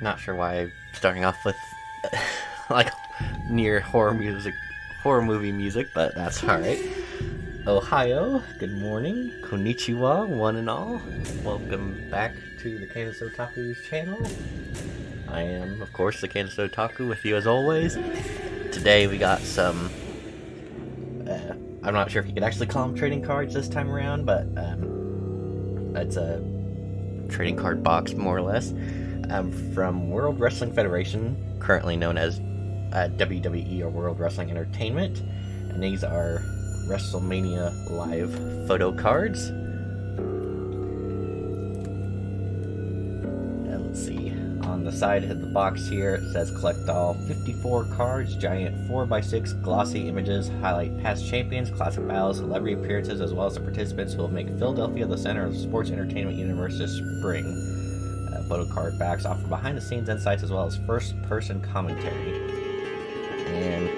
Not sure why I'm starting off with like near horror movie music, but that's alright. Ohio, good morning, konnichiwa, one and all. Welcome back to the Kansas Otaku's channel. I am, of course, the Kansas Otaku with you as always. Today we got some, I'm not sure if you could actually call them trading cards this time around, but it's a trading card box, more or less. From World Wrestling Federation, currently known as WWE or World Wrestling Entertainment, and these are Wrestlemania live photo cards. And let's see, on the side of the box here it says collect all 54 cards, giant 4x6 glossy images, highlight past champions, classic battles, celebrity appearances, as well as the participants who will make Philadelphia the center of the sports entertainment universe this spring. Photo card backs offer behind-the-scenes insights as well as first-person commentary. And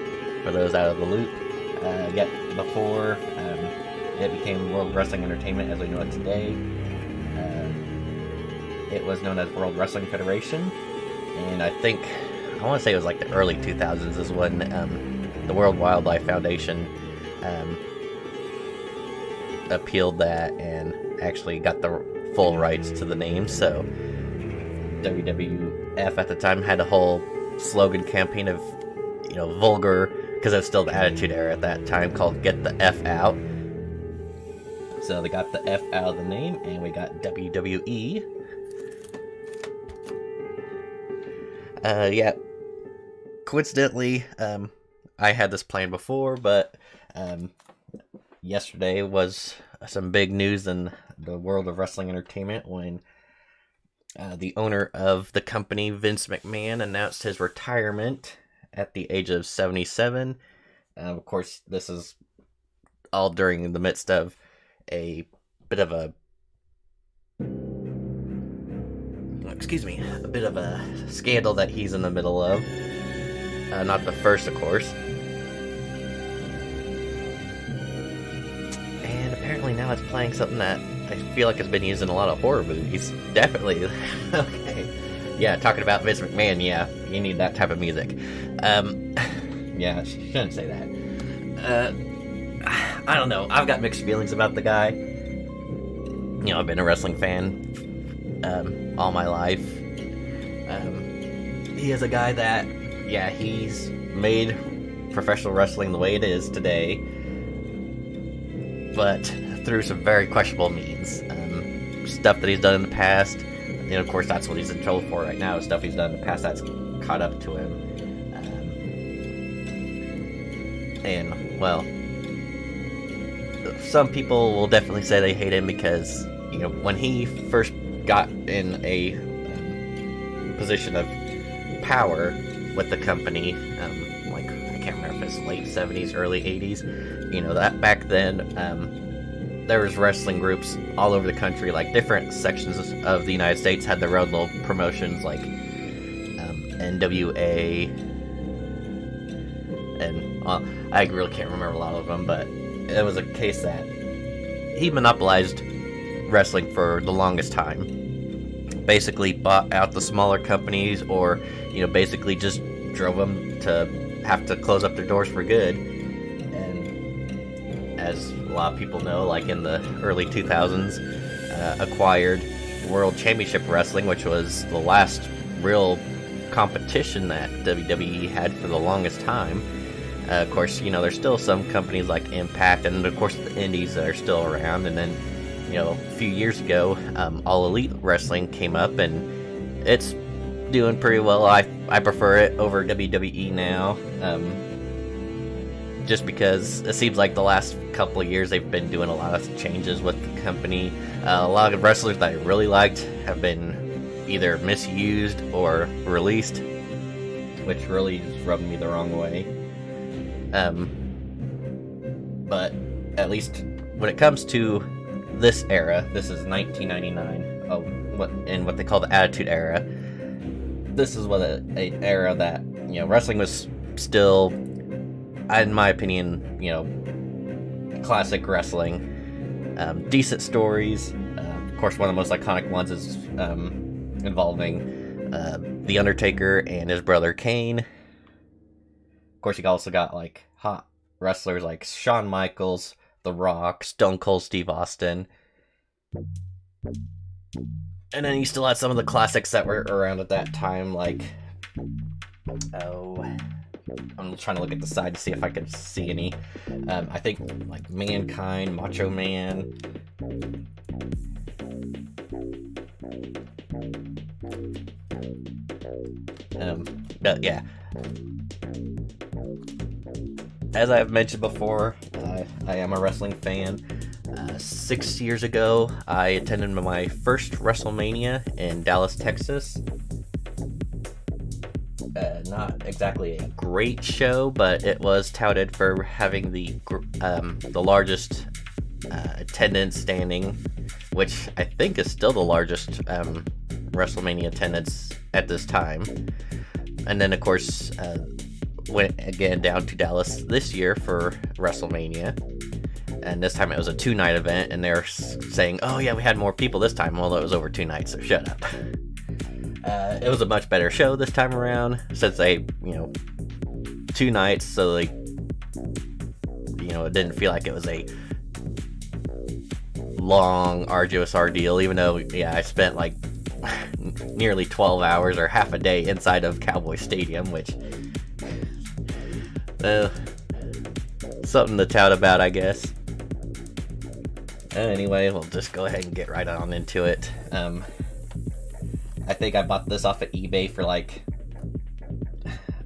for those out of the loop, yet before it became World Wrestling Entertainment as we know it today, it was known as World Wrestling Federation. And I want to say it was like the early 2000s is when the World Wildlife Foundation appealed that and actually got the full rights to the name. So WWF at the time had a whole slogan campaign of, vulgar, because it was still the Attitude Era at that time, called Get the F Out. So they got the F out of the name, and we got WWE. Yeah. Coincidentally, I had this planned before, but yesterday was some big news in the world of wrestling entertainment when the owner of the company, Vince McMahon, announced his retirement at the age of 77. Of course, this is all during the midst of a bit of a scandal that he's in the middle of. Not the first, of course. And apparently now it's playing something that I feel like it's been used in a lot of horror movies. Definitely. Okay. Yeah, talking about Vince McMahon, yeah, you need that type of music. Yeah, I shouldn't say that. I don't know. I've got mixed feelings about the guy. I've been a wrestling fan all my life. He is a guy that, yeah, he's made professional wrestling the way it is today, but through some very questionable means. Stuff that he's done in the past, and of course that's what he's in trouble for right now, stuff he's done in the past that's caught up to him. And, well, some people will definitely say they hate him because, when he first got in a position of power with the company, like, I can't remember if it's late 70s, early 80s, that back then, there was wrestling groups all over the country, like different sections of the United States had their own little promotions, like NWA, and I really can't remember a lot of them, but it was a case that he monopolized wrestling for the longest time. Basically bought out the smaller companies, or basically just drove them to have to close up their doors for good. And as a lot of people know, like in the early 2000s, acquired World Championship Wrestling, which was the last real competition that WWE had for the longest time. Of course, there's still some companies like Impact, and of course the Indies that are still around. And then, a few years ago, All Elite Wrestling came up, and it's doing pretty well. I prefer it over WWE now, just because it seems like the last couple of years they've been doing a lot of changes with the company. A lot of wrestlers that I really liked have been either misused or released, which really rubbed me the wrong way. But at least when it comes to this era, this is 1999. What they call the Attitude Era. This is an era that wrestling was still, in my opinion, classic wrestling. Decent stories. Of course, one of the most iconic ones is involving The Undertaker and his brother Kane. Of course, you also got like hot wrestlers like Shawn Michaels, The Rock, Stone Cold Steve Austin. And then you still had some of the classics that were around at that time, like, I'm trying to look at the side to see if I can see any. I think like Mankind, Macho Man. But yeah. As I've mentioned before, I am a wrestling fan. 6 years ago, I attended my first Wrestlemania in Dallas, Texas. Not exactly a great show, but it was touted for having the largest attendance standing, which I think is still the largest WrestleMania attendance at this time. And then, of course, went again down to Dallas this year for WrestleMania. And this time it was a 2-night event, and they're saying, oh yeah, we had more people this time. Well, it was over 2 nights, so shut up. It was a much better show this time around, since they, 2 nights, so like, it didn't feel like it was a long, arduous ordeal, even though, I spent like nearly 12 hours or half a day inside of Cowboy Stadium, which, something to tout about, I guess. Anyway, we'll just go ahead and get right on into it. I think I bought this off of eBay for like,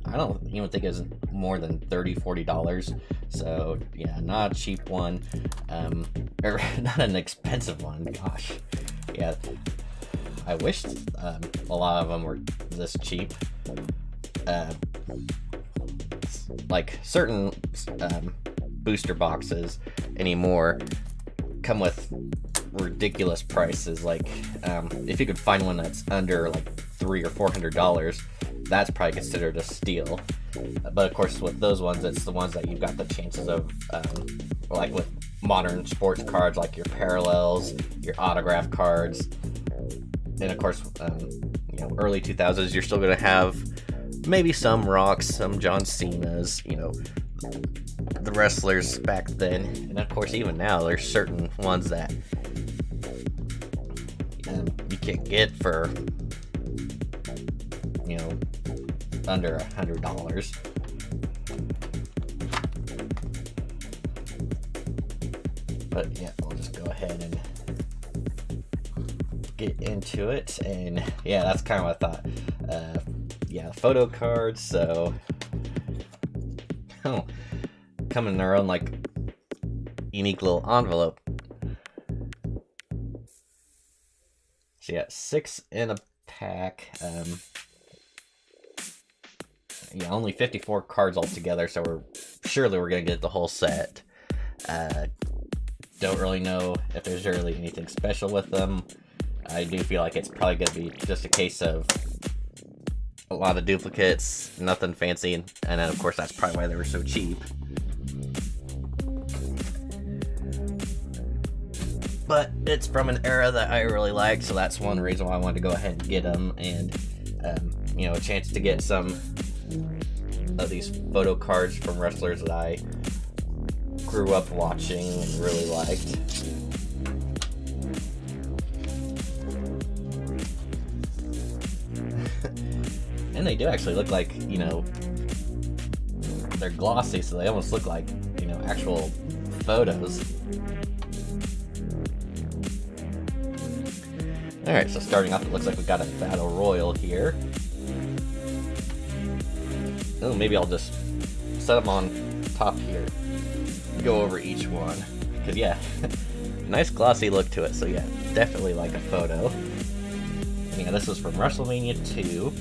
I don't even think it was more than $30-$40. So yeah, not a cheap one, or not an expensive one. Gosh, yeah. I wish a lot of them were this cheap. Like certain booster boxes anymore come with ridiculous prices. Like if you could find one that's under like $300 or $400, that's probably considered a steal. But of course, with those ones, it's the ones that you've got the chances of, like with modern sports cards, like your parallels, your autograph cards, and of course, early 2000s, you're still going to have maybe some Rocks, some John Cena's, the wrestlers back then. And of course, even now, there's certain ones that you can't get for, under $100. But yeah, we'll just go ahead and get into it. And yeah, that's kind of what I thought. Photo cards, so come in their own like unique little envelope. So yeah, 6 in a pack. Only 54 cards altogether, so we're gonna get the whole set. Don't really know if there's really anything special with them. I do feel like it's probably gonna be just a case of a lot of duplicates, nothing fancy, and then of course that's probably why they were so cheap. But it's from an era that I really liked, so that's one reason why I wanted to go ahead and get them, and a chance to get some of these photo cards from wrestlers that I grew up watching and really liked. And they do actually look like, you know, they're glossy, so they almost look like, you know, actual photos. Alright, so starting off, it looks like we got a battle royal here. Oh, maybe I'll just set them on top here. Go over each one. Because, yeah, nice glossy look to it, so yeah, definitely like a photo. And yeah, this was from WrestleMania 2,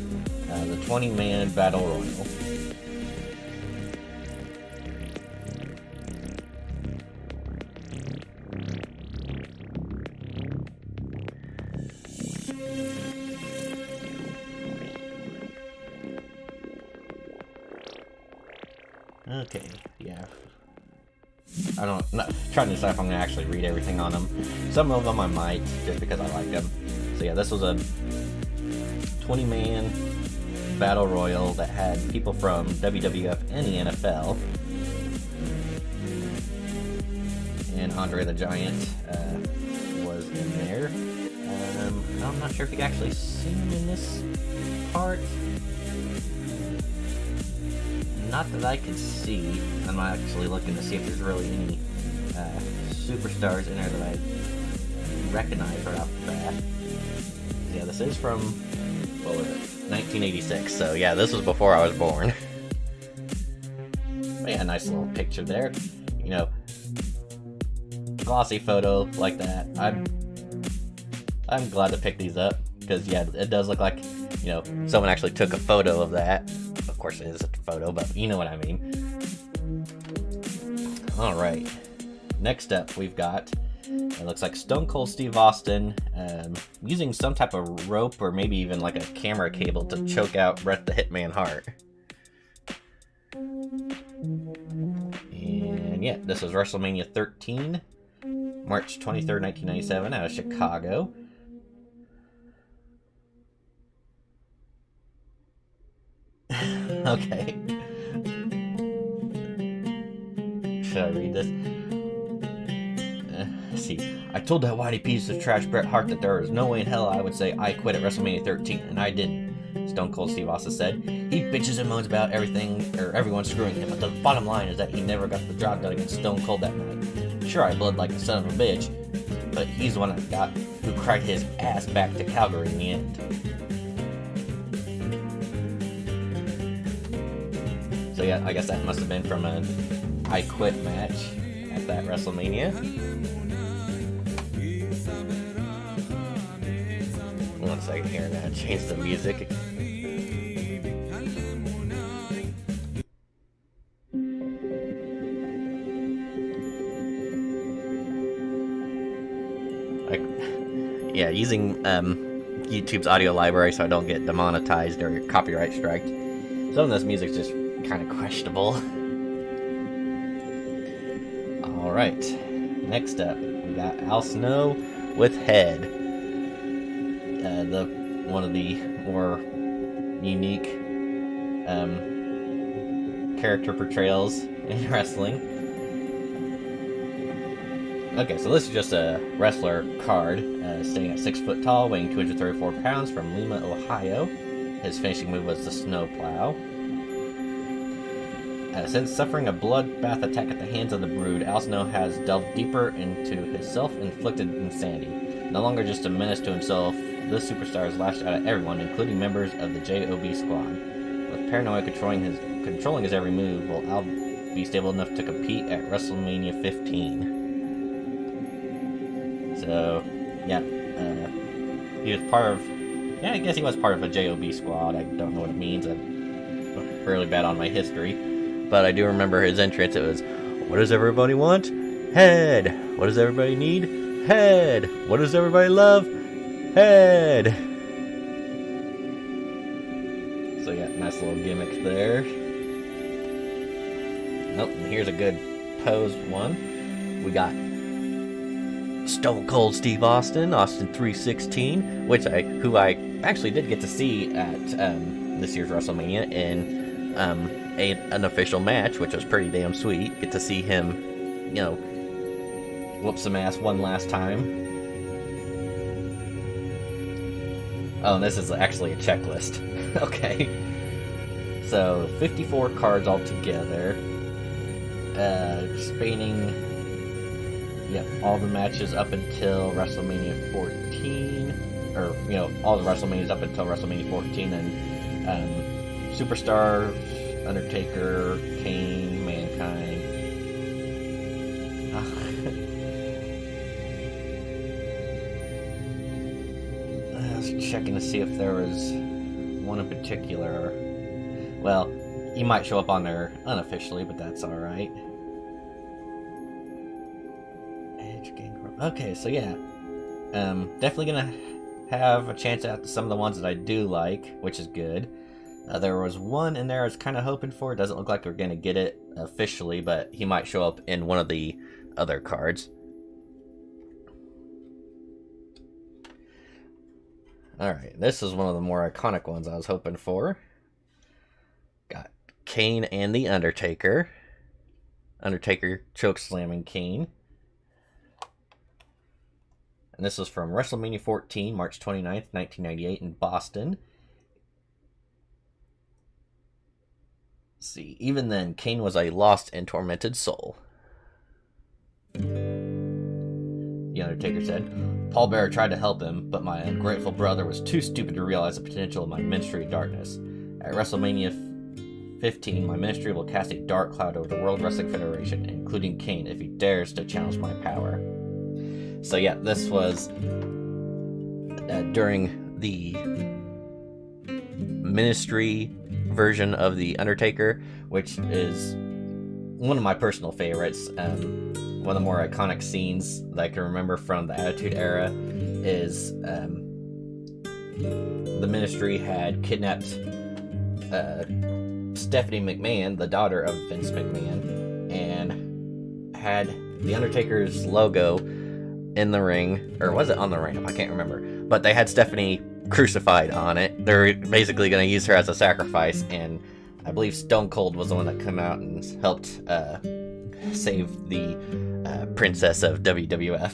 the 20-man battle royal. Okay, yeah. Not trying to decide if I'm gonna actually read everything on them. Some of them I might, just because I like them. So yeah, this was a 20-man battle royal that had people from WWF and the NFL. And Andre the Giant was in there. I'm not sure if you can actually see him in this part. Not that I can see. I'm actually looking to see if there's really any superstars in there that I recognize right off the bat. Yeah, this is from, what was it, 1986, so yeah, this was before I was born. But yeah, nice little picture there. You know, glossy photo like that. I'm glad to pick these up, because yeah, it does look like, you know, someone actually took a photo of that. Of course it is a photo, but you know what I mean. Alright, next up we've got, it looks like Stone Cold Steve Austin using some type of rope or maybe even like a camera cable to choke out Bret the Hitman Hart. And yeah, this was WrestleMania 13, March 23rd, 1997 out of Chicago. Okay. Should I read this? Let's see. I told that whitey piece of trash Bret Hart that there was no way in hell I would say I quit at WrestleMania 13, and I didn't. Stone Cold Steve Austin said. He bitches and moans about everything, or everyone screwing him, but the bottom line is that he never got the job done against Stone Cold that night. Sure, I bled like a son of a bitch, but he's the one who cried his ass back to Calgary in the end. So yeah, I guess that must have been from an I Quit match at that WrestleMania. One second here, I'm gonna change the music. Yeah, using YouTube's audio library so I don't get demonetized or copyright striked. Some of this music's just kind of questionable. Alright, next up, we got Al Snow with Head. One of the more unique character portrayals in wrestling. Okay, so this is just a wrestler card, staying at 6 foot tall, weighing 234 pounds, from Lima, Ohio. His finishing move was the snowplow. Since suffering a bloodbath attack at the hands of the Brood, Al Snow has delved deeper into his self-inflicted insanity. No longer just a menace to himself, this superstar has lashed out at everyone, including members of the JOB squad. With paranoia controlling his every move, will Al be stable enough to compete at WrestleMania 15? So, yeah, he was part of, yeah, I guess he was part of a JOB squad. I don't know what it means. I'm really bad on my history. But I do remember his entrance. It was, what does everybody want? Head. What does everybody need? Head. What does everybody love? Head. So yeah, nice little gimmick there. Nope, and here's a good pose one. We got Stone Cold Steve Austin, Austin 316, who I actually did get to see at this year's WrestleMania in an official match, which was pretty damn sweet. Get to see him whoop some ass one last time. Oh, and this is actually a checklist. Okay. So, 54 cards altogether. Spanning, all the matches up until WrestleMania 14. Or, all the WrestleManias up until WrestleMania 14. And Superstars, Undertaker, Kane, Mankind. I was checking to see if there was one in particular. Well, he might show up on there unofficially, but that's alright. Okay, so definitely gonna have a chance at some of the ones that I do like, which is good. There was one in there I was kind of hoping for. It doesn't look like we're gonna get it officially, but he might show up in one of the other cards. Alright, this is one of the more iconic ones I was hoping for. Got Kane and the Undertaker. Undertaker chokeslamming Kane. And this was from WrestleMania 14, March 29th, 1998 in Boston. Let's see, even then, Kane was a lost and tormented soul. The Undertaker said, Paul Bearer tried to help him, but my ungrateful brother was too stupid to realize the potential of my ministry of darkness. At WrestleMania 15, my ministry will cast a dark cloud over the World Wrestling Federation, including Kane, if he dares to challenge my power. So this was during the ministry version of The Undertaker, which is one of my personal favorites. One of the more iconic scenes that I can remember from the Attitude Era is the ministry had kidnapped Stephanie McMahon, the daughter of Vince McMahon, and had The Undertaker's logo in the ring, or was it on the ramp? I can't remember. But they had Stephanie crucified on it. They're basically going to use her as a sacrifice, and I believe Stone Cold was the one that came out and helped save the princess of WWF.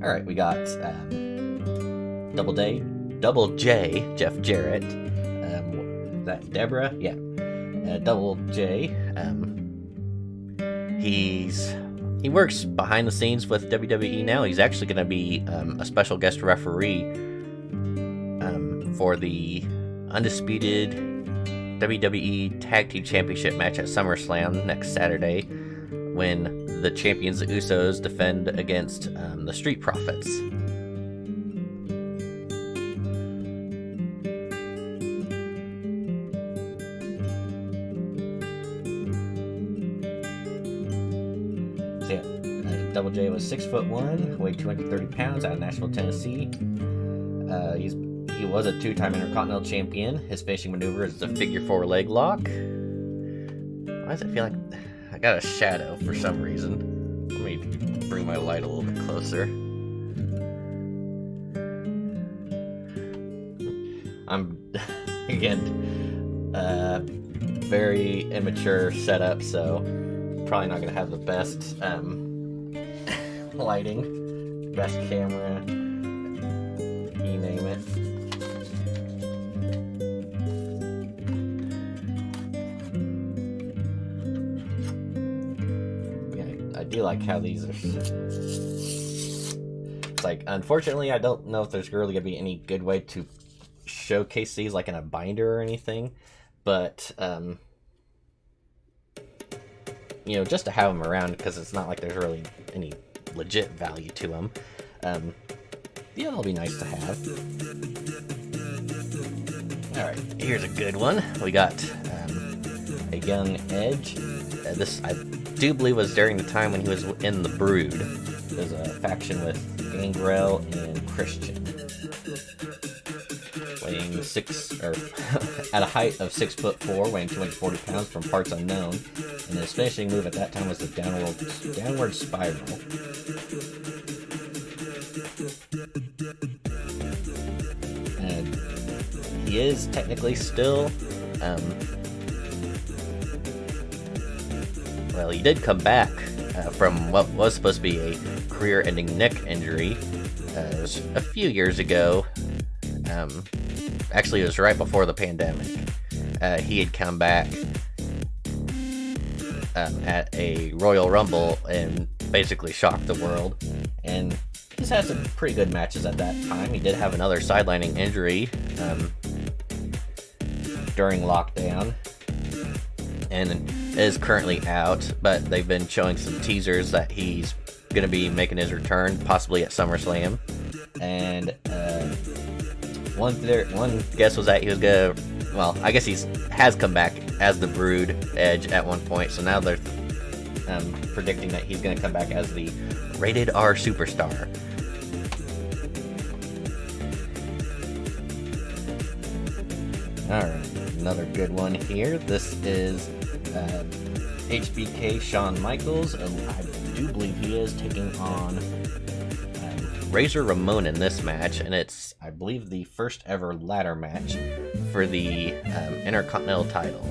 Alright, we got Double J, Jeff Jarrett. That Deborah? Yeah. Double J. He works behind the scenes with WWE now. He's actually going to be a special guest referee for the undisputed WWE Tag Team Championship match at SummerSlam next Saturday, when the champions, the Usos, defend against the Street Profits. Double J was 6'1", weighed 230 pounds, out of Nashville, Tennessee. He was a 2-time Intercontinental Champion. His finishing maneuver is the figure 4 leg lock. Why does it feel like I got a shadow for some reason? Let me bring my light a little bit closer. I'm again very immature setup, so probably not gonna have the best lighting, best camera, you name it. Yeah, I do like how these are. It's like, unfortunately, I don't know if there's really gonna be any good way to showcase these like in a binder or anything, but just to have them around, because it's not like there's really any legit value to them. It'll be nice to have. Alright, here's a good one. We got a young Edge. This, I do believe, was during the time when he was in the Brood. There's a faction with Gangrel and Christian. Weighing at a height of 6'4", weighing 240 pounds from parts unknown, and his finishing move at that time was the downward spiral. And he is technically still well, he did come back from what was supposed to be a career-ending neck injury. It was a few years ago. Actually, it was right before the pandemic. He had come back at a Royal Rumble and basically shocked the world. And he's had some pretty good matches at that time. He did have another sidelining injury during lockdown, and is currently out, but they've been showing some teasers that he's going to be making his return, possibly at SummerSlam. And one guess was that he was going to, well, I guess has come back as the Brood Edge at one point, so now they're predicting that he's going to come back as the Rated R Superstar. Alright, another good one here. This is HBK Shawn Michaels, and I do believe he is taking on Razor Ramon in this match, and it's, I believe, the first ever ladder match for the Intercontinental title.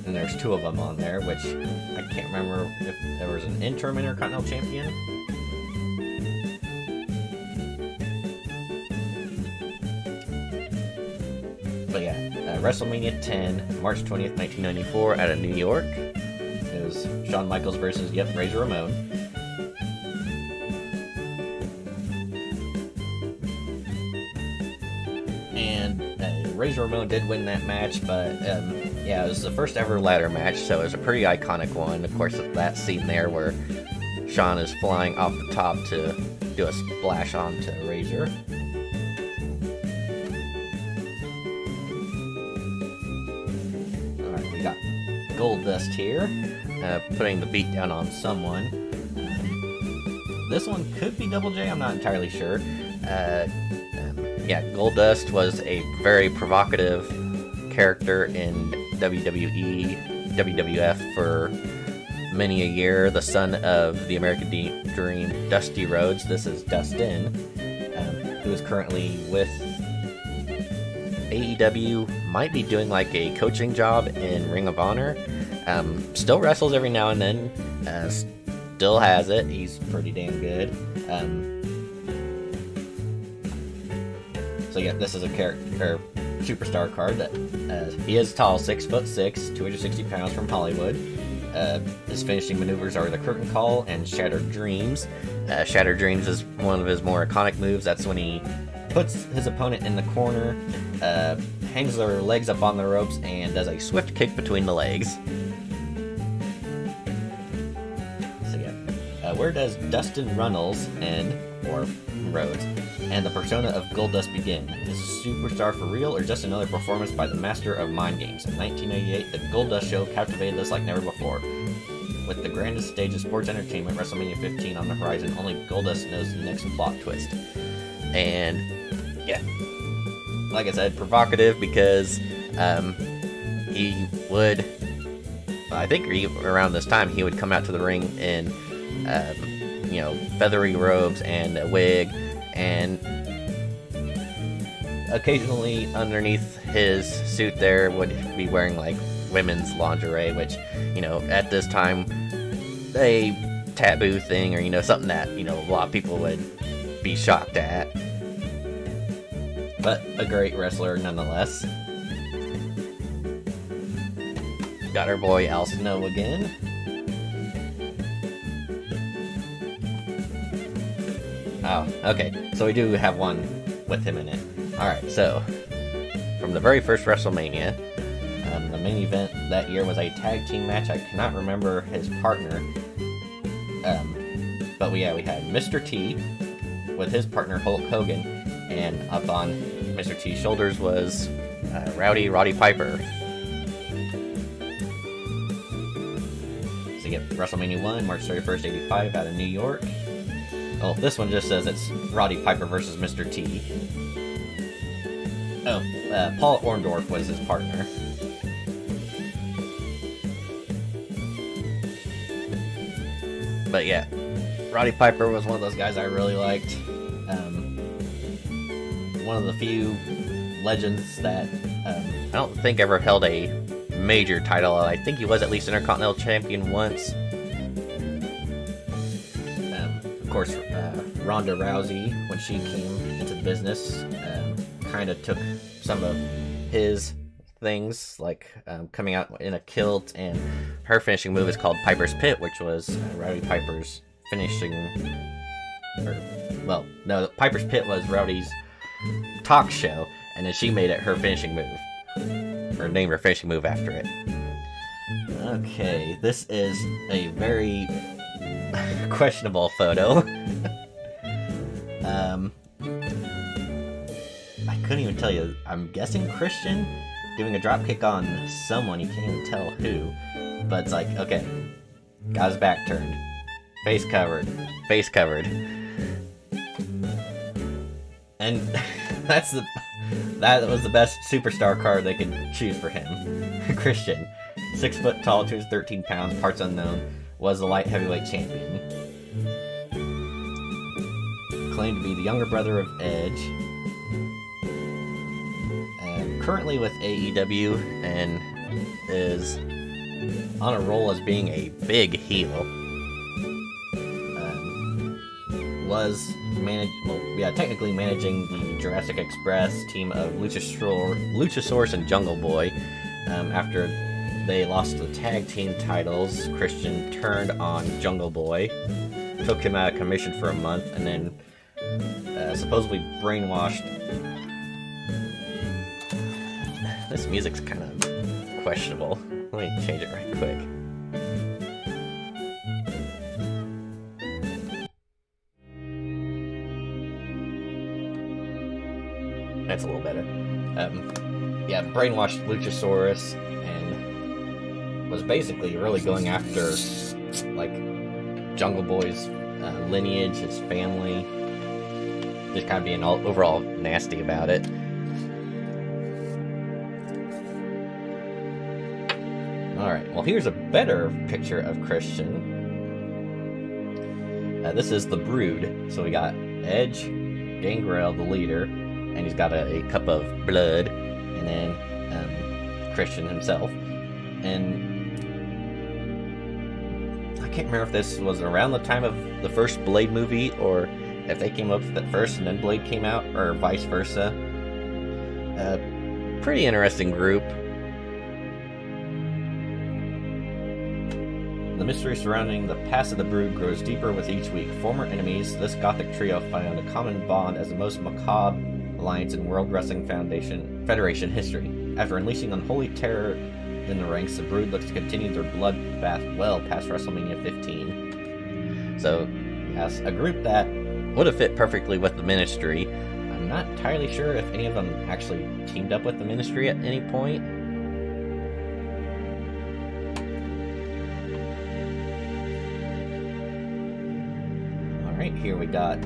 And there's two of them on there, which I can't remember if there was an interim Intercontinental champion. But yeah, WrestleMania 10, March 20th, 1994, out of New York. It was Shawn Michaels versus, Razor Ramon. And Razor Ramon did win that match, but yeah, it was the first ever ladder match, so it was a pretty iconic one. Of course, that scene there where Shawn is flying off the top to do a splash onto Razor. Alright, we got Goldust here, putting the beat down on someone. This one could be Double J, I'm not entirely sure. Yeah, Goldust was a very provocative character in WWE, WWF for many a year. The son of the American Dream, Dusty Rhodes. This is Dustin, who is currently with AEW. Might be doing like a coaching job in Ring of Honor. Still wrestles every now and then. Still has it. He's pretty damn good. So yeah, this is a character superstar card that he is tall, 6'6", 260 pounds, from Hollywood. His finishing maneuvers are the Curtain Call and Shattered Dreams. Shattered Dreams is one of his more iconic moves. That's when he puts his opponent in the corner, hangs their legs up on the ropes, and does a swift kick between the legs. So yeah, where does Dustin Runnels end, or Rhodes, and the persona of Goldust begin? Is a superstar for real, or just another performance by the master of mind games? In 1988, the Goldust Show captivated us like never before. With the grandest stage of sports entertainment, WrestleMania 15 on the horizon, only Goldust knows the next plot twist. And yeah, like I said, provocative because he would, I think around this time, he would come out to the ring in feathery robes and a wig, and occasionally underneath his suit there would be wearing like women's lingerie, which, at this time, a taboo thing, or something that a lot of people would be shocked at, but a great wrestler nonetheless. Got our boy Al Snow again. Oh, okay, so we do have one with him in it. Alright, so, from the very first WrestleMania, the main event that year was a tag team match. I cannot remember his partner, but we had Mr. T with his partner Hulk Hogan, and up on Mr. T's shoulders was Roddy Piper. So you get WrestleMania 1, March 31st, 85, out of New York. Oh, this one just says it's Roddy Piper versus Mr. T. Oh, Paul Orndorff was his partner. But yeah, Roddy Piper was one of those guys I really liked. One of the few legends that I don't think ever held a major title. I think he was at least Intercontinental Champion once, Of course, Ronda Rousey, when she came into the business, kind of took some of his things, like coming out in a kilt, and her finishing move is called Piper's Pit, which was Rowdy Piper's finishing. Piper's Pit was Rowdy's talk show, and then she made it her finishing move, or named her finishing move after it. Okay, this is a very questionable photo. I couldn't even tell you. I'm guessing Christian doing a dropkick on someone, you can't even tell who. But it's like, okay, got his back turned, face covered, and that was the best superstar card they could choose for him. Christian, 6 foot tall, 213 pounds, parts unknown, was the light heavyweight champion. Claimed to be the younger brother of Edge. Currently with AEW, and is on a roll as being a big heel. Technically managing the Jurassic Express team of Luchasaurus and Jungle Boy. After they lost the tag team titles, Christian turned on Jungle Boy, took him out of commission for a month, and then supposedly brainwashed. This music's kind of questionable. Let me change it right quick. That's a little better. Brainwashed Luchasaurus and was basically really going after, like, Jungle Boy's lineage, his family. Just kind of being overall nasty about it. Alright, well, here's a better picture of Christian. This is the Brood. So we got Edge, Gangrel, the leader, and he's got a cup of blood, and then Christian himself. And I can't remember if this was around the time of the first Blade movie, or if they came up with it first and then Blade came out, or vice versa. Pretty interesting group. The mystery surrounding the past of the Brood grows deeper with each week. Former enemies, this gothic trio found a common bond as the most macabre alliance in World Wrestling Federation history. After unleashing unholy terror in the ranks, the Brood looks to continue their bloodbath well past WrestleMania 15. So, yes, a group that would have fit perfectly with the Ministry. I'm not entirely sure if any of them actually teamed up with the Ministry at any point. Alright, here we got,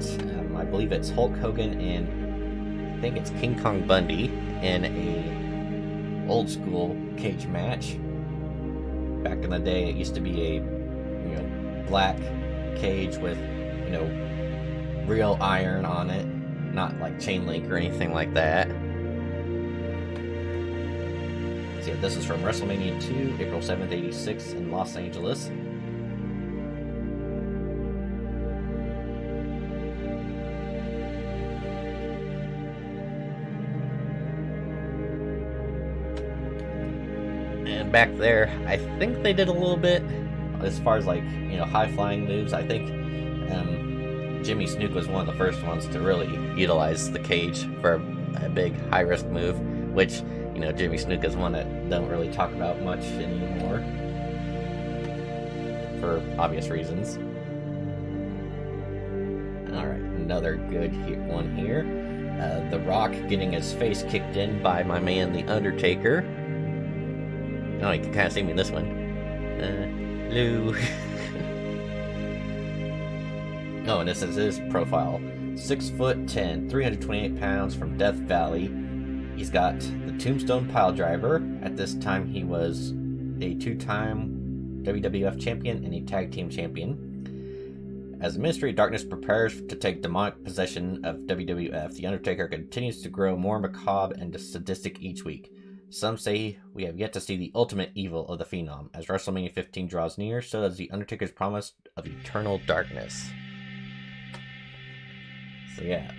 I believe it's Hulk Hogan and I think it's King Kong Bundy in a old school cage match. Back in the day, it used to be a black cage with real iron on it, not like chain link or anything like that. So yeah, this is from WrestleMania 2, April 7th, 86 in Los Angeles. Back there, I think they did a little bit as far as like high-flying moves. I think Jimmy Snuka was one of the first ones to really utilize the cage for a big high-risk move, which Jimmy Snuka is one that don't really talk about much anymore for obvious reasons. All right, another good one here. The Rock getting his face kicked in by my man The Undertaker. Oh, you can kind of see me in this one. Hello. Oh, and this is his profile. 6'10", 328 pounds from Death Valley. He's got the Tombstone Piledriver. At this time, he was a 2-time WWF champion and a tag team champion. As the Ministry of Darkness prepares to take demonic possession of WWF, The Undertaker continues to grow more macabre and sadistic each week. Some say we have yet to see the ultimate evil of the Phenom. As WrestleMania 15 draws near, so does The Undertaker's promise of eternal darkness. So yeah,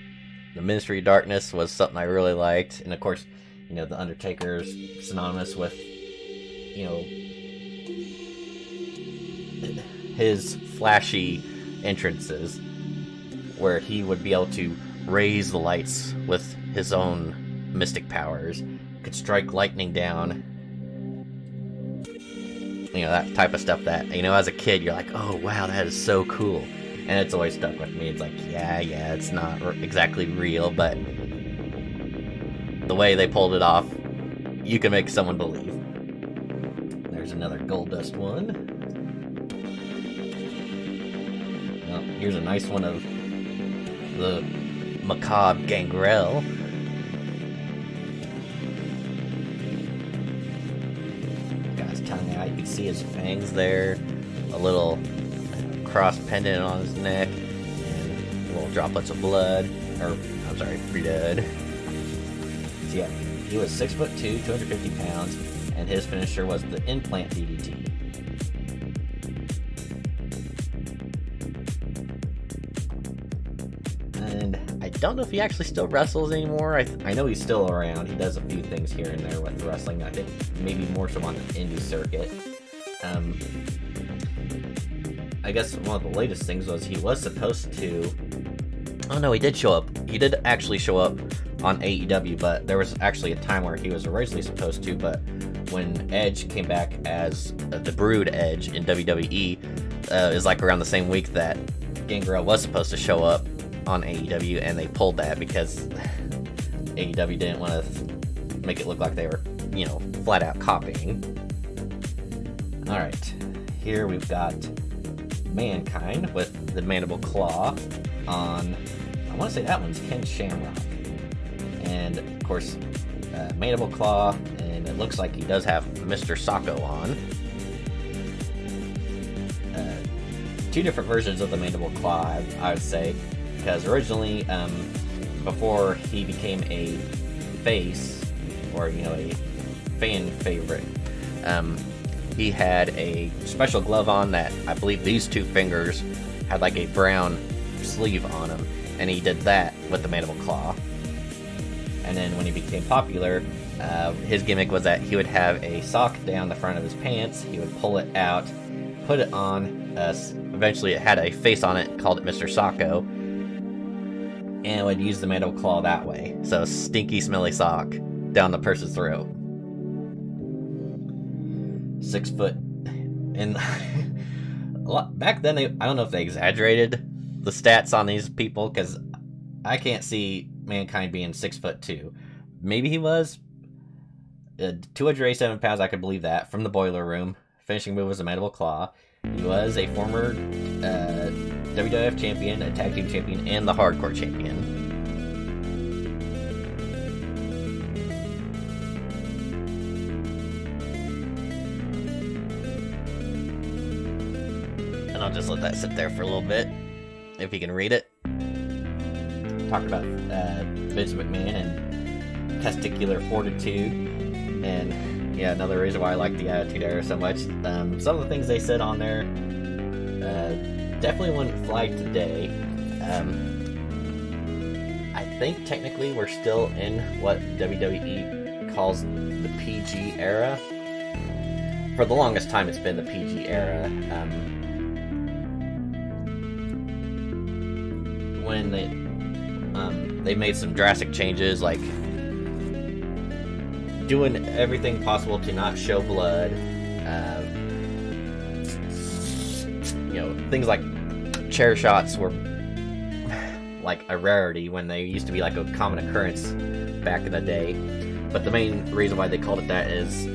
the Ministry of Darkness was something I really liked, and of course, you know, the Undertaker's synonymous with, you know, his flashy entrances, where he would be able to raise the lights with his own mystic powers, could strike lightning down, you know, that type of stuff that, you know, as a kid you're like, oh wow, that is so cool, and it's always stuck with me. It's like, yeah, it's not exactly real, but the way they pulled it off, you can make someone believe. There's another Gold Dust one. Well, here's a nice one of the macabre Gangrel. Got his tongue out, you can see his fangs there, a little cross pendant on his neck, and little droplets of blood, or, I'm sorry, blood. So yeah, he was 6'2", 250 pounds, and his finisher was the implant DDT. And I don't know if he actually still wrestles anymore. I know he's still around. He does a few things here and there with wrestling. I think maybe more so on the indie circuit. I guess one of the latest things was he was supposed to... Oh no, he did show up. He did actually show up on AEW, but there was actually a time where he was originally supposed to, but when Edge came back as the Brood Edge in WWE, it was like around the same week that Gangrel was supposed to show up on AEW, and they pulled that because AEW didn't want to make it look like they were, you know, flat out copying. Alright, here we've got Mankind with the Mandible Claw on, I want to say that one's Ken Shamrock. And of course, Mandible Claw, and it looks like he does have Mr. Sacco on. Two different versions of the Mandible Claw, I would say, because originally, before he became a face, or, you know, a fan favorite, he had a special glove on that I believe these two fingers had like a brown sleeve on them, and he did that with the Mandible Claw. And then when he became popular, his gimmick was that he would have a sock down the front of his pants, he would pull it out, put it on, eventually it had a face on it, called it Mr. Sacco, and would use the Mandible Claw that way. So stinky, smelly sock down the person's throat. 6 foot. And back then, I don't know if they exaggerated the stats on these people, because I can't see Mankind being 6'2". Maybe he was 287 pounds. I could believe that from the Boiler Room. Finishing move was a Mandible Claw. He was a former WWF champion, a tag team champion, and the hardcore champion. And I'll just let that sit there for a little bit, if you can read it. Talking about Vince McMahon and testicular fortitude, and yeah, another reason why I like the Attitude Era so much. Some of the things they said on there definitely wouldn't fly today. I think technically we're still in what WWE calls the PG era. For the longest time, it's been the PG era. When they made some drastic changes, like doing everything possible to not show blood, you know, things like chair shots were like a rarity when they used to be like a common occurrence back in the day. But the main reason why they called it that is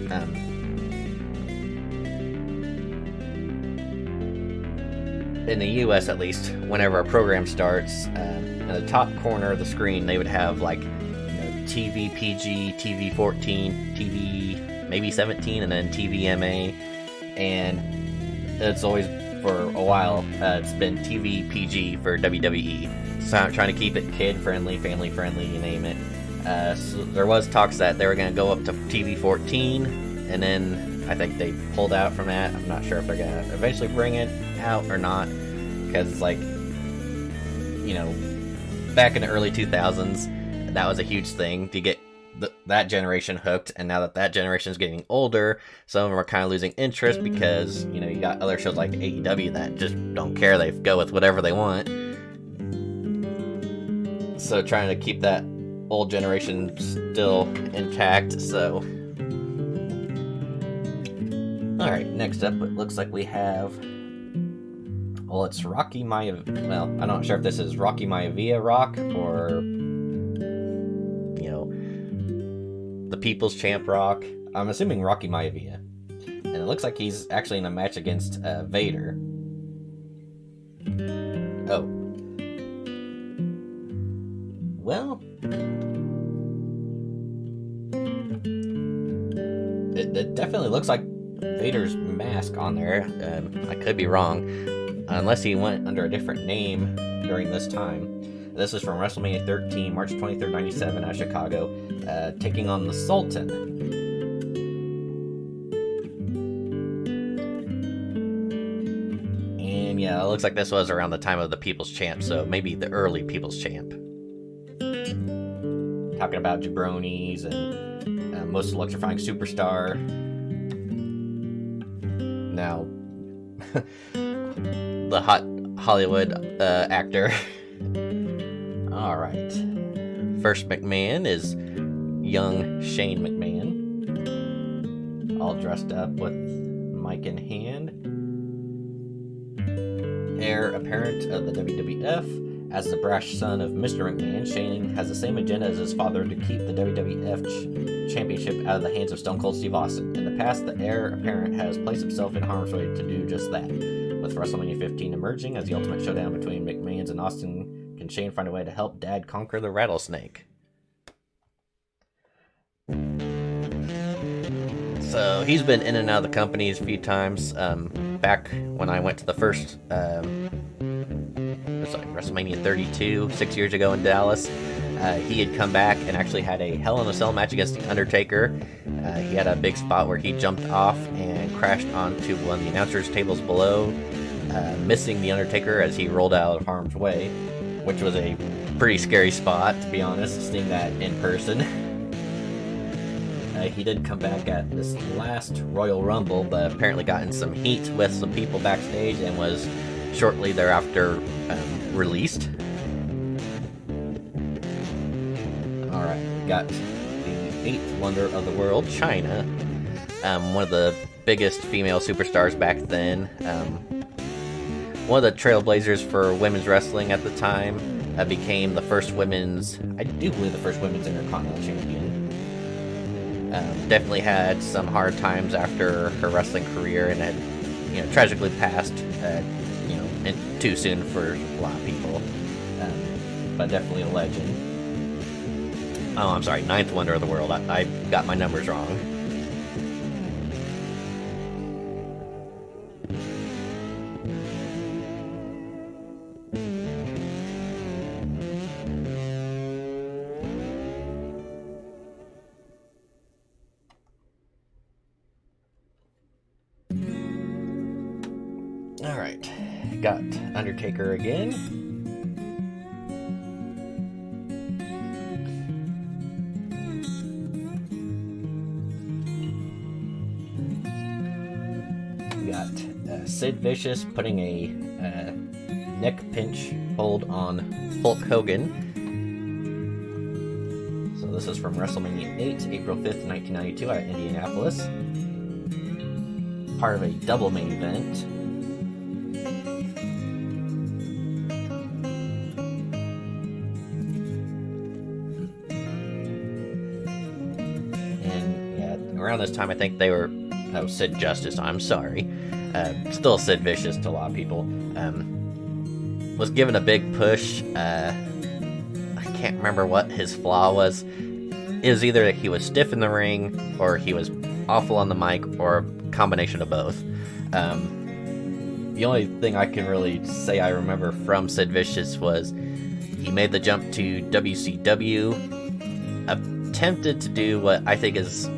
in the US at least, whenever a program starts, in the top corner of the screen they would have like, you know, TV PG, TV 14, TV maybe 17, and then TV MA, and it's always, for a while, it's been TV PG for WWE. So I'm trying to keep it kid friendly, family friendly, you name it. So there was talks that they were going to go up to TV 14, and then I think they pulled out from that. I'm not sure if they're going to eventually bring it out or not, because, like, you know, back in the early 2000s, that was a huge thing to get that generation hooked, and now that generation is getting older, some of them are kind of losing interest because, you know, you got other shows like AEW that just don't care, they go with whatever they want. So trying to keep that old generation still intact, so... Alright, next up, it looks like we have... Well, it's Rocky Maivia... Well, I'm not sure if this is Rocky Maivia Rock, or... You know... The People's Champ Rock. I'm assuming Rocky Maivia. And it looks like he's actually in a match against Vader. Oh. Well... It definitely looks like Vader's mask on there. I could be wrong. Unless he went under a different name during this time. This is from WrestleMania 13, March 23rd, 97 at Chicago, taking on the Sultan. And yeah, it looks like this was around the time of the People's Champ, so maybe the early People's Champ. Talking about jabronis and most electrifying superstar. Now, the hot Hollywood actor. Alright. First McMahon is young Shane McMahon. All dressed up with mic in hand. Heir apparent of the WWF. As the brash son of Mr. McMahon, Shane has the same agenda as his father to keep the WWF championship out of the hands of Stone Cold Steve Austin. In the past, the heir apparent has placed himself in harm's way to do just that. With WrestleMania 15 emerging as the ultimate showdown between McMahon's and Austin, can Shane find a way to help Dad conquer the rattlesnake? So he's been in and out of the companies a few times. Back when I went to the first WrestleMania 32 6 years ago in Dallas, he had come back and actually had a Hell in a Cell match against The Undertaker. He had a big spot where he jumped off and crashed onto one of the announcers' tables below, missing The Undertaker as he rolled out of harm's way, which was a pretty scary spot, to be honest, seeing that in person. He did come back at this last Royal Rumble, but apparently got in some heat with some people backstage and was shortly thereafter released. Alright, we got the 8th wonder of the world, Chyna. One of the biggest female superstars back then. One of the trailblazers for women's wrestling at the time. Became the first women's, I do believe the first women's Intercontinental Champion. Definitely had some hard times after her wrestling career and had, you know, tragically passed, you know, too soon for a lot of people. But definitely a legend. Oh, I'm sorry, 9th wonder of the world. I got my numbers wrong. Alright, got Undertaker again. We got Sid Vicious putting a neck pinch hold on Hulk Hogan. So this is from WrestleMania 8, April 5th, 1992 at Indianapolis. Part of a double main event. Around this time, I think they were... Oh, Sid Justice, I'm sorry. Still Sid Vicious to a lot of people. Was given a big push. I can't remember what his flaw was. It was either that he was stiff in the ring, or he was awful on the mic, or a combination of both. The only thing I can really say I remember from Sid Vicious was he made the jump to WCW, attempted to do what I think is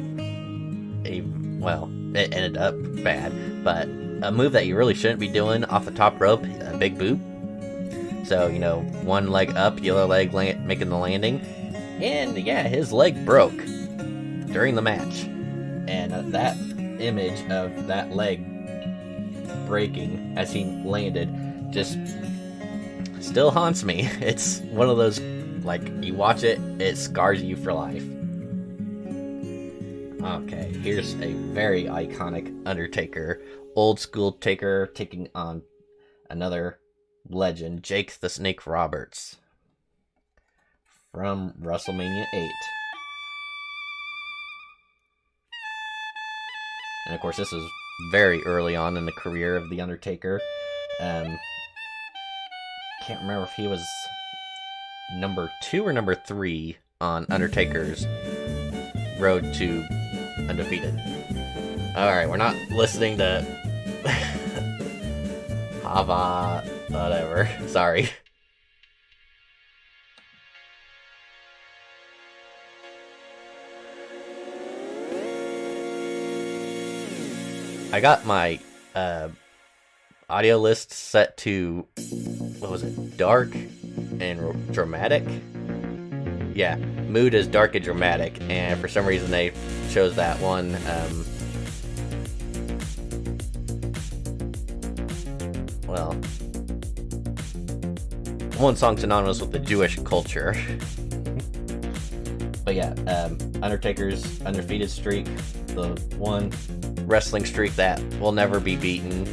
it ended up bad, but a move that you really shouldn't be doing off the top rope, a big boot. So, you know, one leg up, the other leg making the landing. And yeah, his leg broke during the match. And that image of that leg breaking as he landed just still haunts me. It's one of those, like, you watch it, it scars you for life. Okay, here's a very iconic Undertaker, old school Taker taking on another legend, Jake the Snake Roberts, from WrestleMania 8. And of course, this is very early on in the career of The Undertaker. Can't remember if he was number 2 or number 3 on Undertaker's road to undefeated. Alright, we're not listening to Hava, whatever. Sorry. I got my audio list set to, what was it, dark and dramatic? Yeah, mood is dark and dramatic, and for some reason they chose that one. Well, one song synonymous with the Jewish culture. But yeah, Undertaker's undefeated streak, the one wrestling streak that will never be beaten.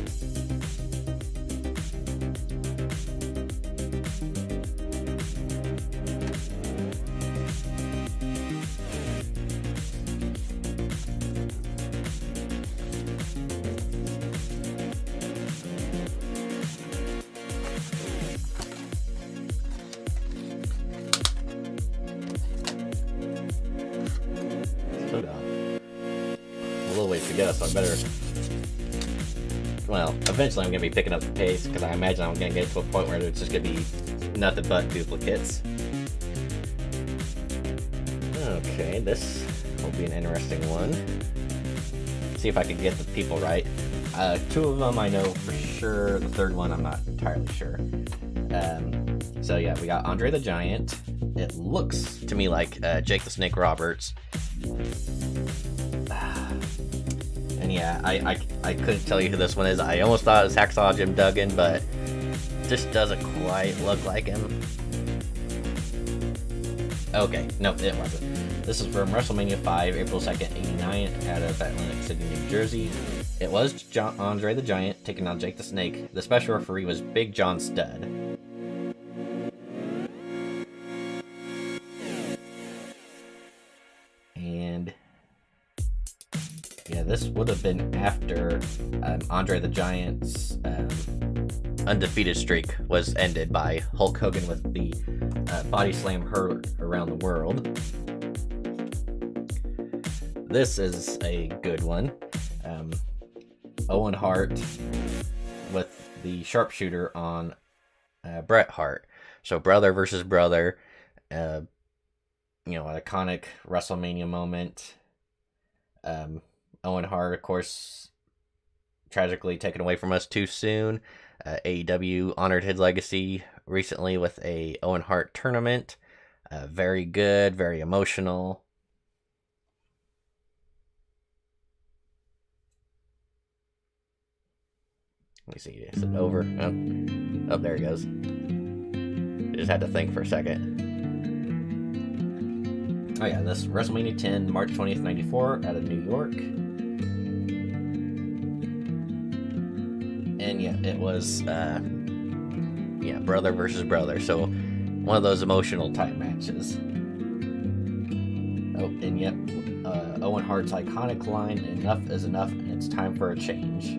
So I better, well, eventually I'm going to be picking up the pace, because I imagine I'm going to get to a point where it's just going to be nothing but duplicates. Okay, this will be an interesting one. See if I can get the people right. 2 of them I know for sure, the third one I'm not entirely sure. So yeah, we got Andre the Giant. It looks to me like Jake the Snake Roberts. And yeah, I couldn't tell you who this one is. I almost thought it was Hacksaw Jim Duggan, but just doesn't quite look like him. Okay, no, it wasn't. This is from WrestleMania 5, April 2nd, 89, out of Atlantic City, New Jersey. It was Andre the Giant taking on Jake the Snake. The special referee was Big John Studd. And yeah, this would have been after Andre the Giant's undefeated streak was ended by Hulk Hogan with the body slam her around the world. This is a good one. Owen Hart with the sharpshooter on Bret Hart. So brother versus brother. An iconic WrestleMania moment. Owen Hart, of course, tragically taken away from us too soon. AEW honored his legacy recently with a Owen Hart tournament. Very good, very emotional. Let me see, is it over? Oh, there it goes. I just had to think for a second. Oh yeah, this WrestleMania 10, March 20th, 94, out of New York. And yeah, it was, brother versus brother. So, one of those emotional type matches. Oh, and yep, Owen Hart's iconic line, "Enough is enough, and it's time for a change."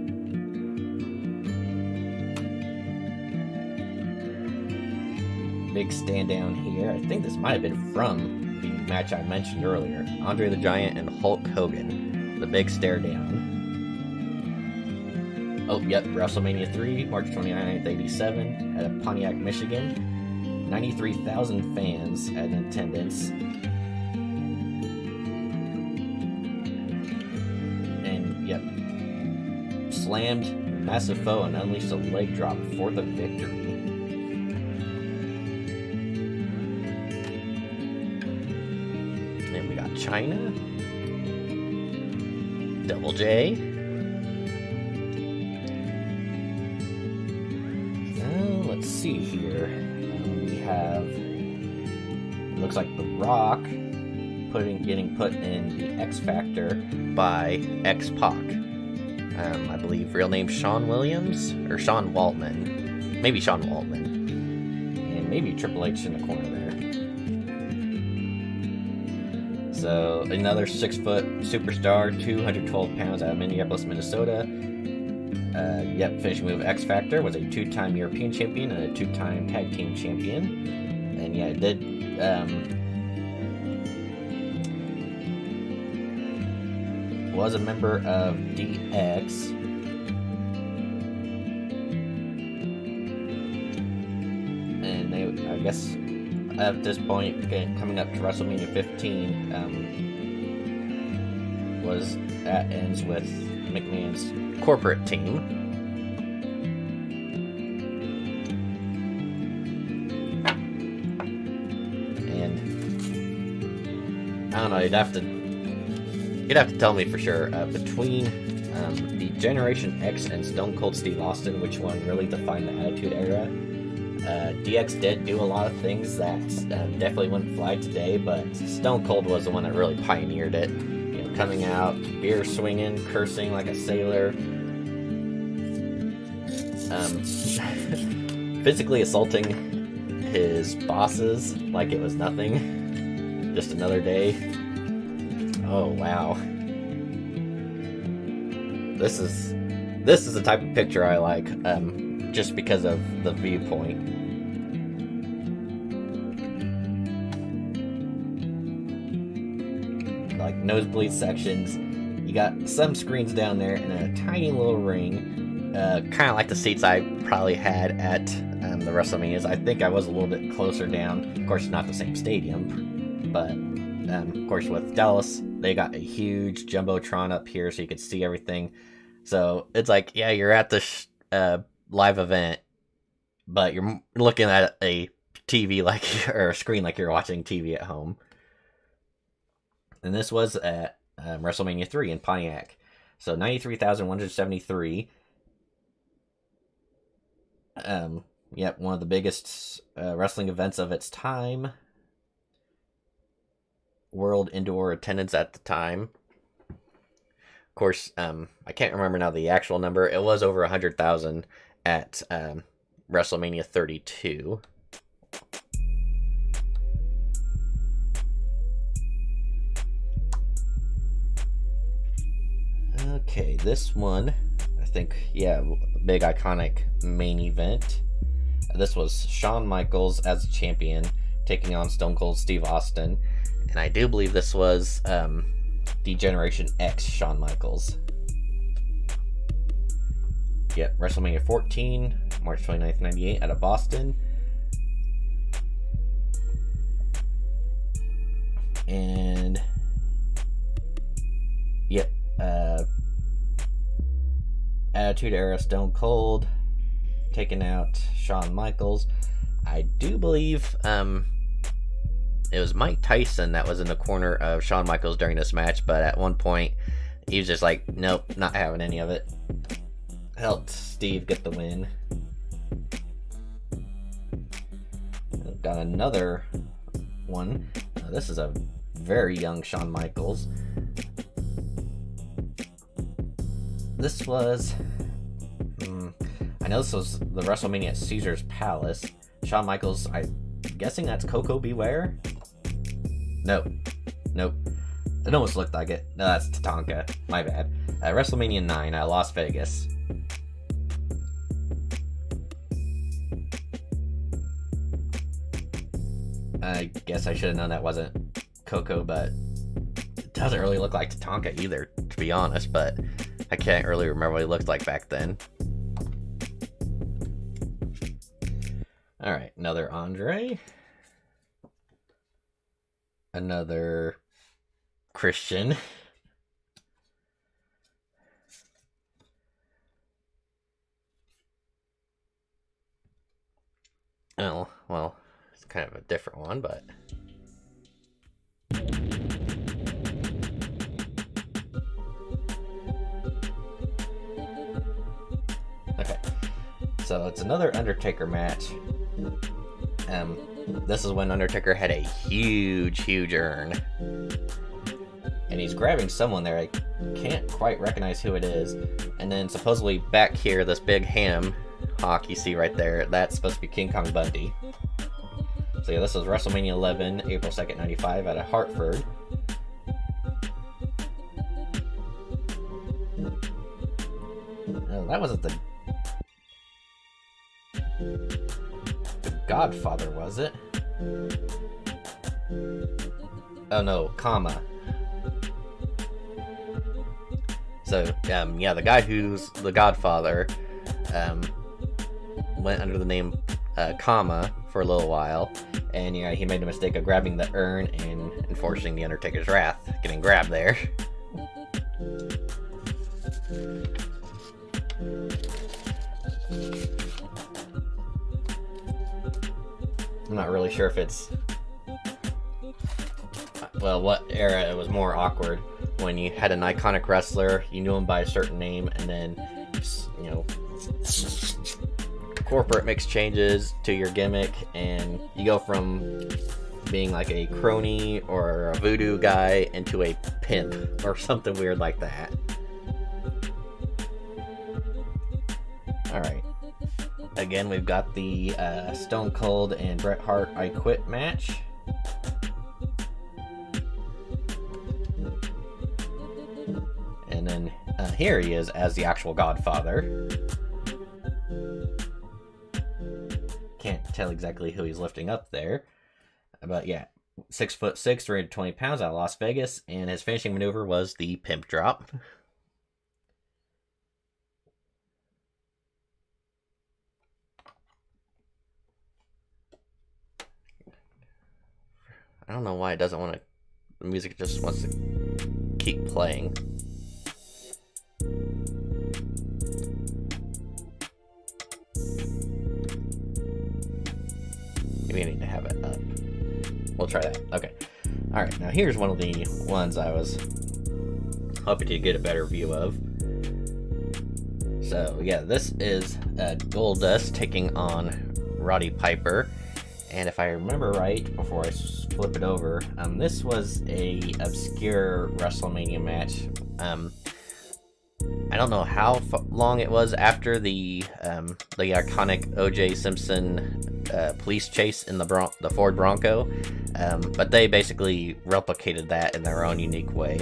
Big stand down here. I think this might have been from the match I mentioned earlier. Andre the Giant and Hulk Hogan. The big stare down. Oh, yep, WrestleMania 3, March 29th, 87, at Pontiac, Michigan. 93,000 fans at attendance. And, yep, slammed massive foe and unleashed a leg drop for the victory. China. Double J. Let's see here. We have, it looks like The Rock getting put in the X Factor by X-Pac. I believe real name Sean Williams or Sean Waltman. Maybe Sean Waltman. And maybe Triple H in the corner there. So another 6-foot superstar, 212 pounds, out of Minneapolis, Minnesota. Finishing move X Factor, was a 2-time European champion and a 2-time tag team champion. And yeah, it did was a member of DX. And they, I guess, at this point, coming up to WrestleMania 15, that ends with McMahon's corporate team. And I don't know, you'd have to tell me for sure, between the Generation X and Stone Cold Steve Austin, which one really defined the Attitude Era. DX did do a lot of things that definitely wouldn't fly today, but Stone Cold was the one that really pioneered it. You know, coming out, beer swinging, cursing like a sailor, physically assaulting his bosses like it was nothing, just another day. Oh wow, this is the type of picture I like, just because of the viewpoint. Like nosebleed sections, you got some screens down there and a tiny little ring, kind of like the seats I probably had at the WrestleManias. I think I was a little bit closer down. Of course, not the same stadium, but of course with Dallas, they got a huge jumbotron up here so you could see everything. So it's like, yeah, you're at this live event, but you're looking at a TV or a screen like you're watching TV at home. And this was at WrestleMania 3 in Pontiac. So 93,173. Yep, one of the biggest wrestling events of its time. World indoor attendance at the time. Of course, I can't remember now the actual number. It was over 100,000 at WrestleMania 32. Okay, this one, I think, yeah, big iconic main event. This was Shawn Michaels as a champion taking on Stone Cold Steve Austin. And I do believe this was the Generation X Shawn Michaels. Yep, WrestleMania 14, March 29th, 98, out of Boston. And yep, Attitude Era Stone Cold taking out Shawn Michaels. I do believe it was Mike Tyson that was in the corner of Shawn Michaels during this match, but at one point he was just like, nope, not having any of it. Helped Steve get the win. Got another one. This is a very young Shawn Michaels. This was, I know this was the WrestleMania at Caesar's Palace. Shawn Michaels, I'm guessing that's Coco Beware? Nope. It almost looked like it. No, that's Tatanka. My bad. WrestleMania 9 at Las Vegas. I guess I should have known that wasn't Coco, but it doesn't really look like Tatanka either, to be honest, but I can't really remember what he looked like back then. Alright, another Andre. Another Christian. Oh, well, it's kind of a different one, but So it's another Undertaker match. This is when Undertaker had a huge urn. And he's grabbing someone there. I can't quite recognize who it is. And then supposedly back here, this big ham hawk you see right there, that's supposed to be King Kong Bundy. So yeah, this was WrestleMania 11, April 2nd, 95 out of Hartford. Oh, that wasn't the Godfather, was it? Oh no, comma. So, yeah, the guy who's the Godfather went under the name comma for a little while, and yeah, he made the mistake of grabbing the urn and enforcing the Undertaker's wrath, getting grabbed there. I'm not really sure if it's, well, what era it was more awkward, when you had an iconic wrestler, you knew him by a certain name, and then, you know, corporate makes changes to your gimmick, and you go from being like a crony or a voodoo guy into a pimp or something weird like that. Alright. Again, we've got the Stone Cold and Bret Hart I Quit match. And then here he is as the actual Godfather. Can't tell exactly who he's lifting up there. But yeah, 6'6", 320 pounds out of Las Vegas. And his finishing maneuver was the pimp drop. I don't know why it doesn't want to, the music just wants to keep playing. Maybe I need to have it up. We'll try that. Okay. Alright, now here's one of the ones I was hoping to get a better view of. So, yeah, this is Goldust taking on Roddy Piper. And if I remember right, before I flip it over, this was a obscure WrestleMania match. I don't know how long it was after the iconic O.J. Simpson police chase in the Ford Bronco, but they basically replicated that in their own unique way.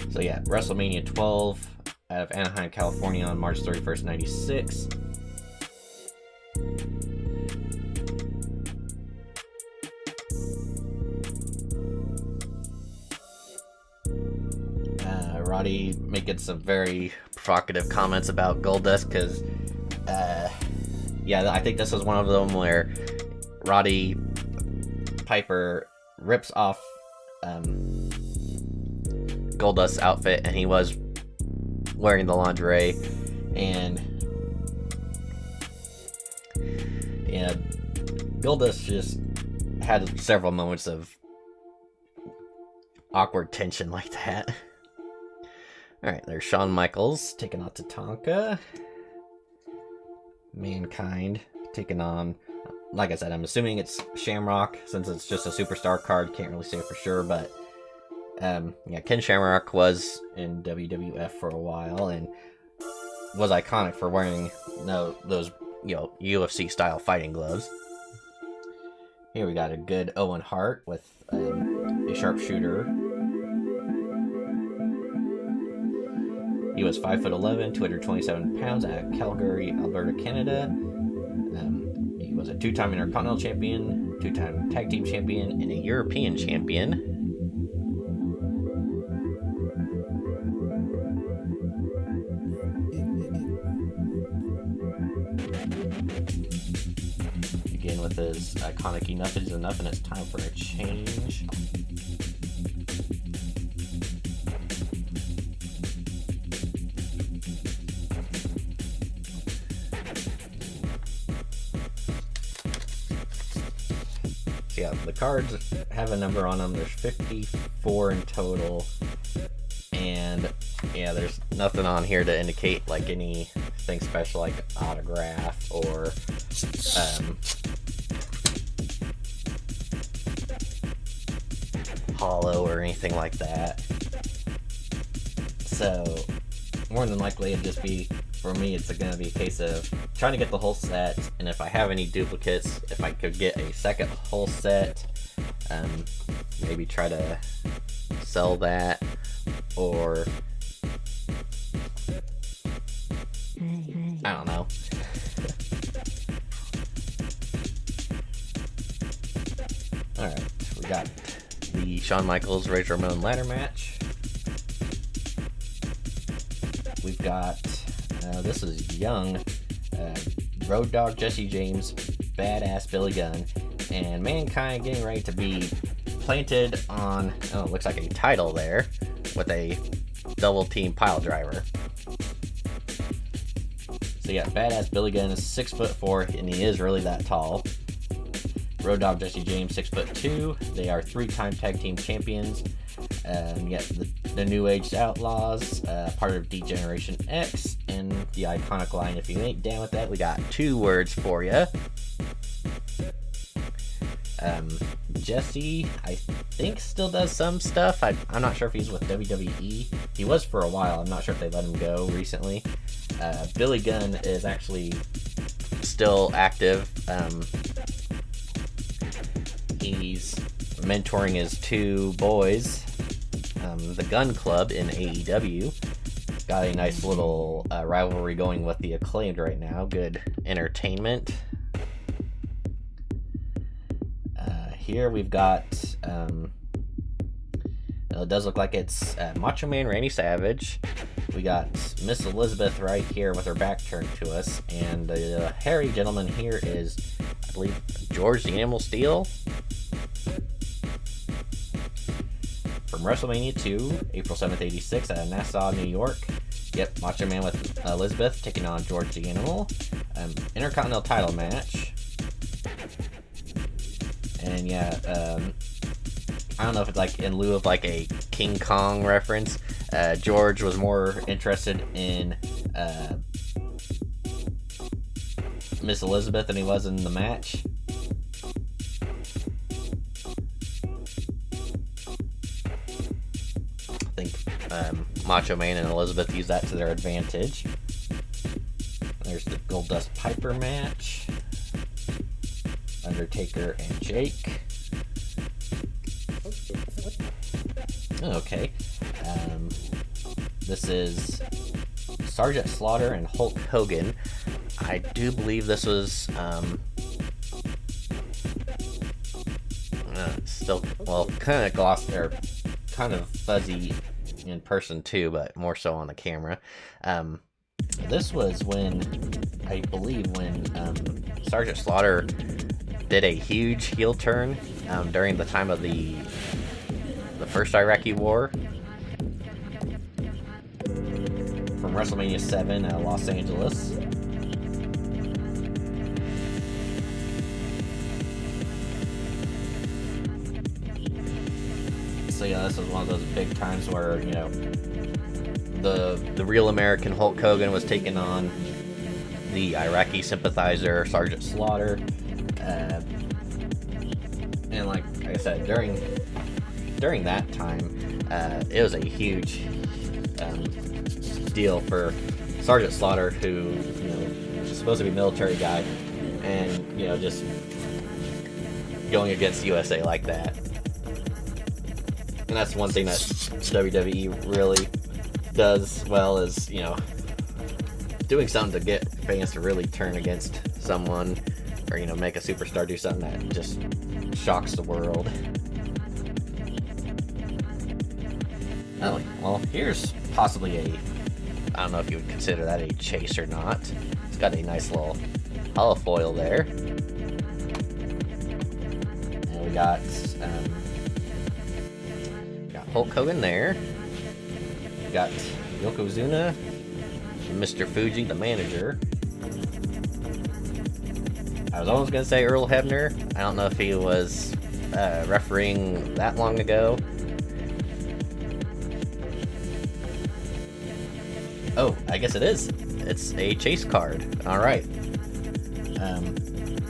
So yeah, WrestleMania 12 out of Anaheim, California on March 31st, 96. Roddy making some very provocative comments about Goldust because, yeah, I think this was one of them where Roddy Piper rips off Goldust's outfit, and he was wearing the lingerie, and yeah, Goldust just had several moments of awkward tension like that. Alright, there's Shawn Michaels taking on Tatanka. Mankind taking on, like I said, I'm assuming it's Shamrock, since it's just a superstar card, can't really say for sure, but yeah, Ken Shamrock was in WWF for a while, and was iconic for wearing those, you know, UFC style fighting gloves. Here we got a good Owen Hart with a sharpshooter. He was 5'11", 227 pounds out of Calgary, Alberta, Canada. He was a two-time Intercontinental Champion, two-time Tag Team Champion, and a European Champion. Again with his iconic "Enough is enough" and it's time for a change. Yeah, the cards have a number on them. There's 54 in total, and yeah, there's nothing on here to indicate like anything special, like autograph or hollow or anything like that. So more than likely it'd just be, for me, it's gonna be a case of trying to get the whole set, and if I have any duplicates, if I could get a second whole set, maybe try to sell that, or I don't know. Alright, we got the Shawn Michaels Razor Ramon ladder match. We've got, this is young, Road Dogg Jesse James, Badass Billy Gunn, and Mankind getting ready to be planted on, oh, it looks like a title there, with a double team pile driver. So yeah, Badass Billy Gunn is 6'4", and he is really that tall. Road Dogg Jesse James, 6'2". They are 3-time tag team champions. Yet the New Age Outlaws, part of D-Generation X, and the iconic line, if you ain't down with that, we got 2 words for you. Jesse, I think, still does some stuff. I'm not sure if he's with WWE. He was for a while. I'm not sure if they let him go recently. Billy Gunn is actually still active. He's mentoring his 2 boys, the Gun Club in AEW. Got a nice little rivalry going with the Acclaimed right now. Good entertainment. Here we've got, it does look like it's Macho Man Randy Savage. We got Miss Elizabeth right here with her back turned to us, and the hairy gentleman here is, I believe, George the Animal Steel. From WrestleMania 2, April 7th, 86, out of Nassau, New York. Yep, Macho Man with Elizabeth taking on George the Animal. Intercontinental title match. And yeah, I don't know if it's like in lieu of like a King Kong reference. George was more interested in Miss Elizabeth than he was in the match. I think Macho Man and Elizabeth used that to their advantage. There's the Goldust Piper match. Undertaker and Jake. Okay. This is Sergeant Slaughter and Hulk Hogan. I do believe this was still, well, kind of glossy, or kind of fuzzy in person too, but more so on the camera. This was when, I believe, when Sergeant Slaughter did a huge heel turn during the time of the first Iraqi War. From WrestleMania 7 at Los Angeles. So yeah, this was one of those big times where, you know, the real American Hulk Hogan was taking on the Iraqi sympathizer Sergeant Slaughter. And like I said, during that time, it was a huge deal for Sergeant Slaughter, who, you know, was supposed to be a military guy, and, you know, just going against USA like that. And that's one thing that WWE really does well, is, you know, doing something to get fans to really turn against someone, or, you know, make a superstar do something that just shocks the world. Well, here's possibly a, I don't know if you would consider that a chase or not. It's got a nice little hollow foil there. And we got Hulk Hogan there. We got Yokozuna, and Mr. Fuji, the manager. I was almost going to say Earl Hebner. I don't know if he was refereeing that long ago. Oh, I guess it is. It's a chase card. All right.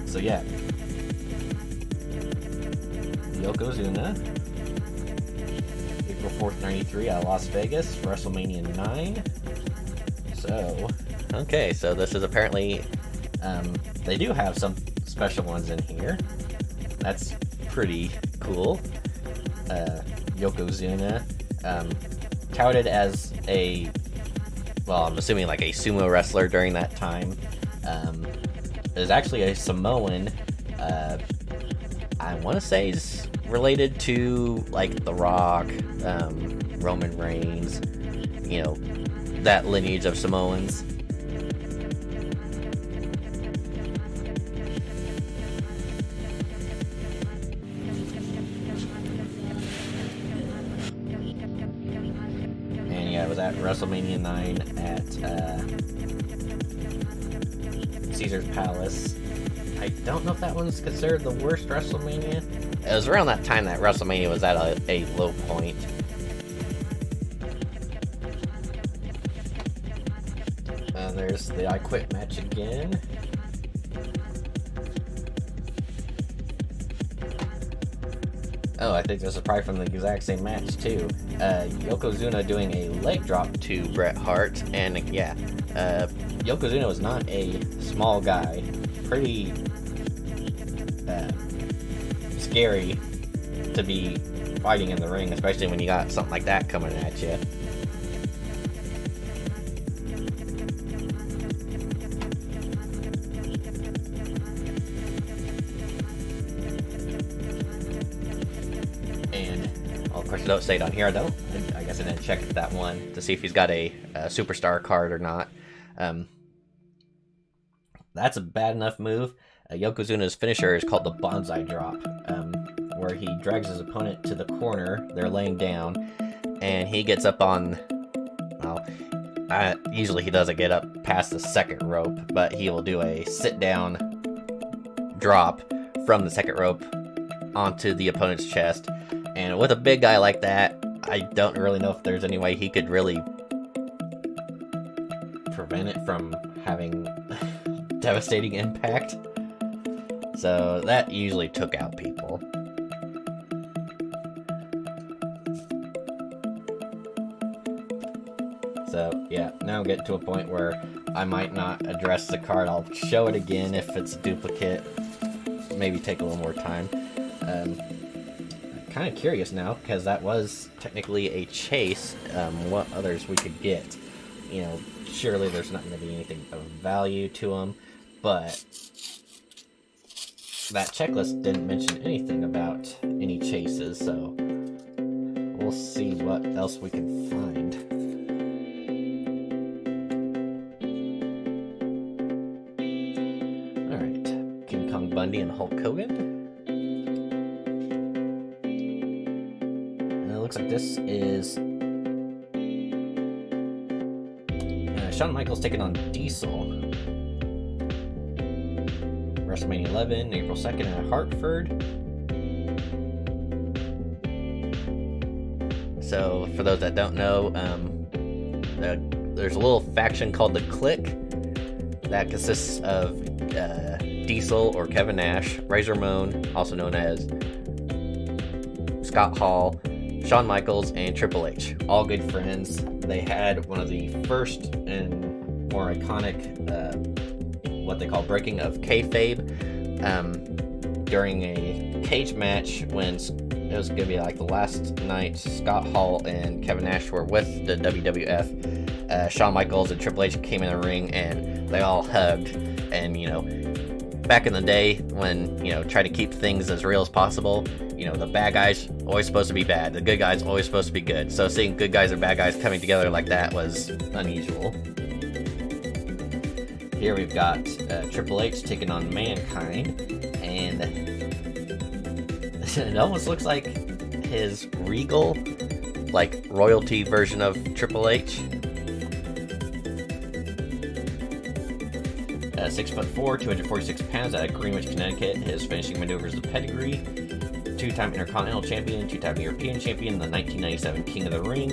So yeah. Yokozuna. April 4th, 93 at Las Vegas, WrestleMania 9. So, okay, so this is apparently, they do have some special ones in here. That's pretty cool. Yokozuna, touted as a, well, I'm assuming like a sumo wrestler during that time. Is actually a Samoan. I want to say he's related to like The Rock, Roman Reigns, you know, that lineage of Samoans. And yeah, it was at WrestleMania 9 at Caesar's Palace. I don't know if that one's considered the worst WrestleMania. It was around that time that WrestleMania was at a low point. And there's the I Quit match again. Oh, I think this is probably from the exact same match too. Yokozuna doing a leg drop to Bret Hart, and yeah, Yokozuna was not a small guy. Pretty scary to be fighting in the ring, especially when you got something like that coming at you. And well, of course, I don't say it on here. I guess I didn't check that one to see if he's got a superstar card or not. That's a bad enough move. Yokozuna's finisher is called the Bonsai Drop, where he drags his opponent to the corner. They're laying down, and he gets up on, well, usually he doesn't get up past the second rope, but he will do a sit-down drop from the second rope onto the opponent's chest. And with a big guy like that, I don't really know if there's any way he could really prevent it from having devastating impact. So that usually took out people. So yeah, now I'm getting to a point where I might not address the card. I'll show it again if it's a duplicate. Maybe take a little more time. I'm kind of curious now, because that was technically a chase. What others we could get. You know, surely there's not going to be anything of value to them, but that checklist didn't mention anything about any chases, so we'll see what else we can find. Alright, King Kong Bundy and Hulk Hogan. And it looks like this is Shawn Michaels taking on Diesel. WrestleMania 11, April 2nd at Hartford. So, for those that don't know, there's a little faction called the Clique that consists of Diesel or Kevin Nash, Razor Ramon, also known as Scott Hall, Shawn Michaels, and Triple H. All good friends. They had one of the first and more iconic what they call breaking of kayfabe during a cage match when it was going to be like the last night Scott Hall and Kevin Nash were with the WWF. Shawn Michaels and Triple H came in the ring and they all hugged. And, you know, back in the day when, you know, try to keep things as real as possible, you know, the bad guys always supposed to be bad, the good guys always supposed to be good. So seeing good guys and bad guys coming together like that was unusual. Here we've got Triple H taking on Mankind, and it almost looks like his regal, like royalty version of Triple H. 6'4", 246 pounds out of Greenwich, Connecticut. His finishing maneuver is the pedigree. Two-time Intercontinental Champion, two-time European Champion, the 1997 King of the Ring.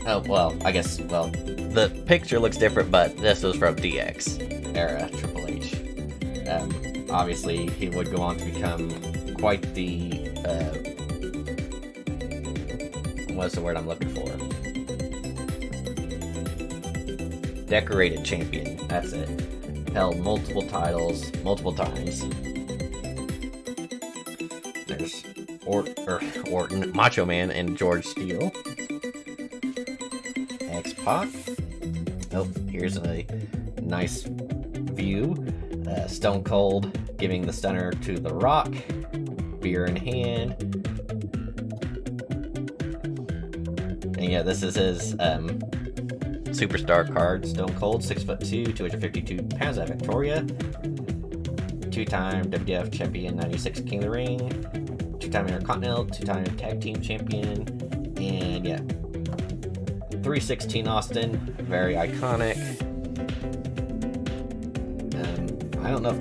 Oh, well, I guess, well, the picture looks different, but this was from DX era Triple H. Obviously, he would go on to become quite the, what's the word I'm looking for? Decorated champion, that's it. Held multiple titles, multiple times. There's Orton, Macho Man, and George Steele. X-Pac. Oh, here's a nice view. Stone Cold giving the stunner to The Rock. Beer in hand. And yeah, this is his superstar card. Stone Cold, 6'2", 252 pounds out of Victoria. Two-time WWF champion, 96 King of the Ring. Two-time Intercontinental, two-time Tag Team champion. And yeah, 316 Austin, very iconic. I don't know if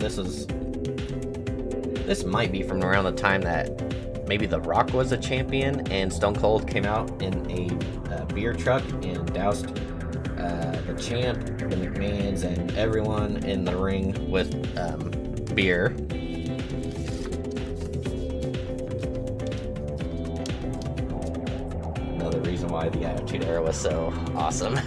this might be from around the time that maybe The Rock was a champion and Stone Cold came out in a beer truck and doused the champ, the McMahons, and everyone in the ring with beer. Another reason why the Attitude Era was so awesome.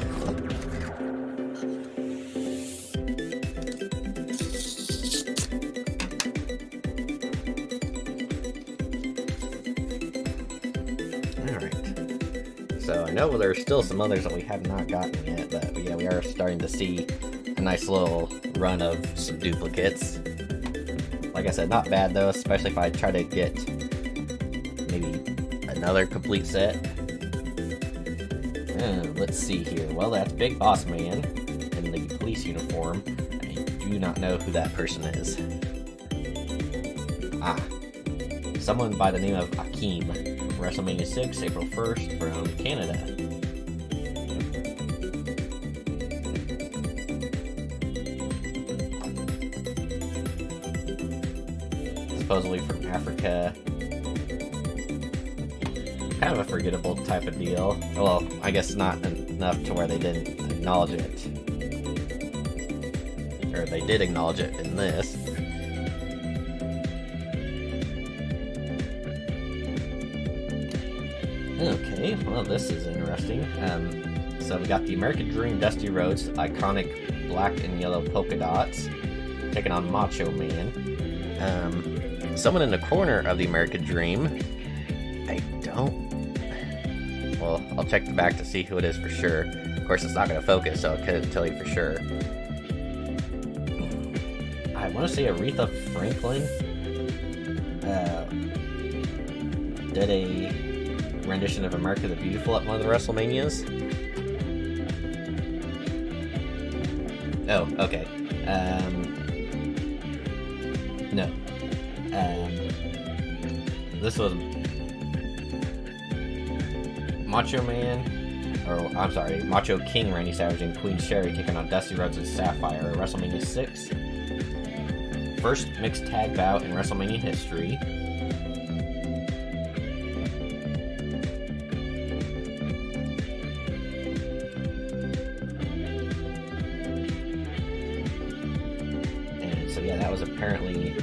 So I know there's still some others that we have not gotten yet, but yeah, we are starting to see a nice little run of some duplicates. Like I said, not bad though, especially if I try to get maybe another complete set. Let's see here. Well, that's Big Boss Man in the police uniform. I do not know who that person is. Someone by the name of Akeem. WrestleMania 6, April 1st, from Canada. Supposedly from Africa. Kind of a forgettable type of deal. Well, I guess not enough to where they didn't acknowledge it. Or they did acknowledge it in this. Okay, well, this is interesting. So we got the American Dream, Dusty Rhodes, iconic black and yellow polka dots, taking on Macho Man. Someone in the corner of the American Dream. I don't. Well, I'll check the back to see who it is for sure. Of course, it's not going to focus, so I couldn't tell you for sure. I want to say Aretha Franklin did a rendition of America the Beautiful at one of the WrestleManias. Oh, okay. No. This was Macho Man, or I'm sorry, Macho King Randy Savage and Queen Sherry taking on Dusty Rhodes and Sapphire at WrestleMania 6. First mixed tag bout in WrestleMania history. So yeah, that was apparently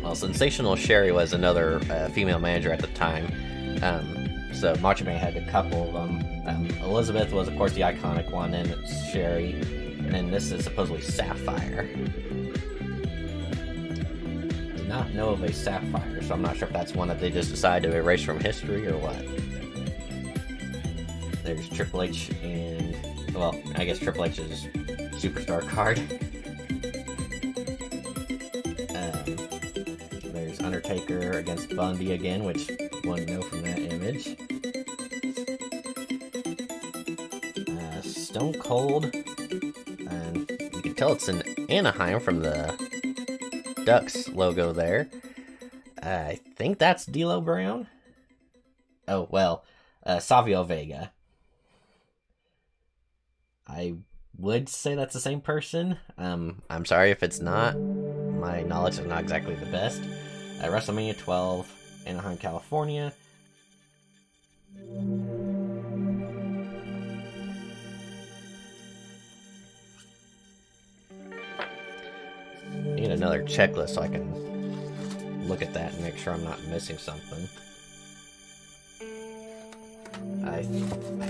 well, Sensational Sherry was another female manager at the time. So Macho Man had a couple of them. Elizabeth was, of course, the iconic one, and it's Sherry, and then this is supposedly Sapphire. Did not know of a Sapphire, so I'm not sure if that's one that they just decided to erase from history or what. There's Triple H and, well, I guess Triple H's superstar card. There's Undertaker against Bundy again, which one know from that image. Stone Cold, and you can tell it's in Anaheim from the Ducks logo there. I think that's D'Lo Brown. Oh, well, Savio Vega. I would say that's the same person. I'm sorry if it's not. My knowledge is not exactly the best. WrestleMania 12, Anaheim, California. Need another checklist so I can look at that and make sure I'm not missing something. I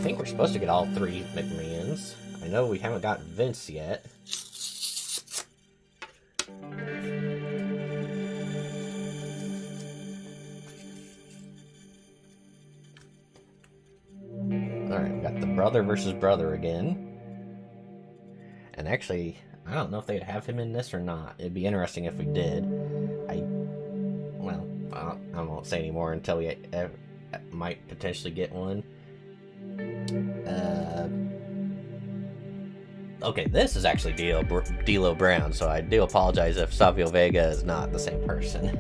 think we're supposed to get all 3 McMahons. I know we haven't got Vince yet. Alright, we got the brother versus brother again. And actually, I don't know if they'd have him in this or not. It'd be interesting if we did. I won't say anymore until we might potentially get one. Okay, this is actually D'Lo Brown, so I do apologize if Savio Vega is not the same person.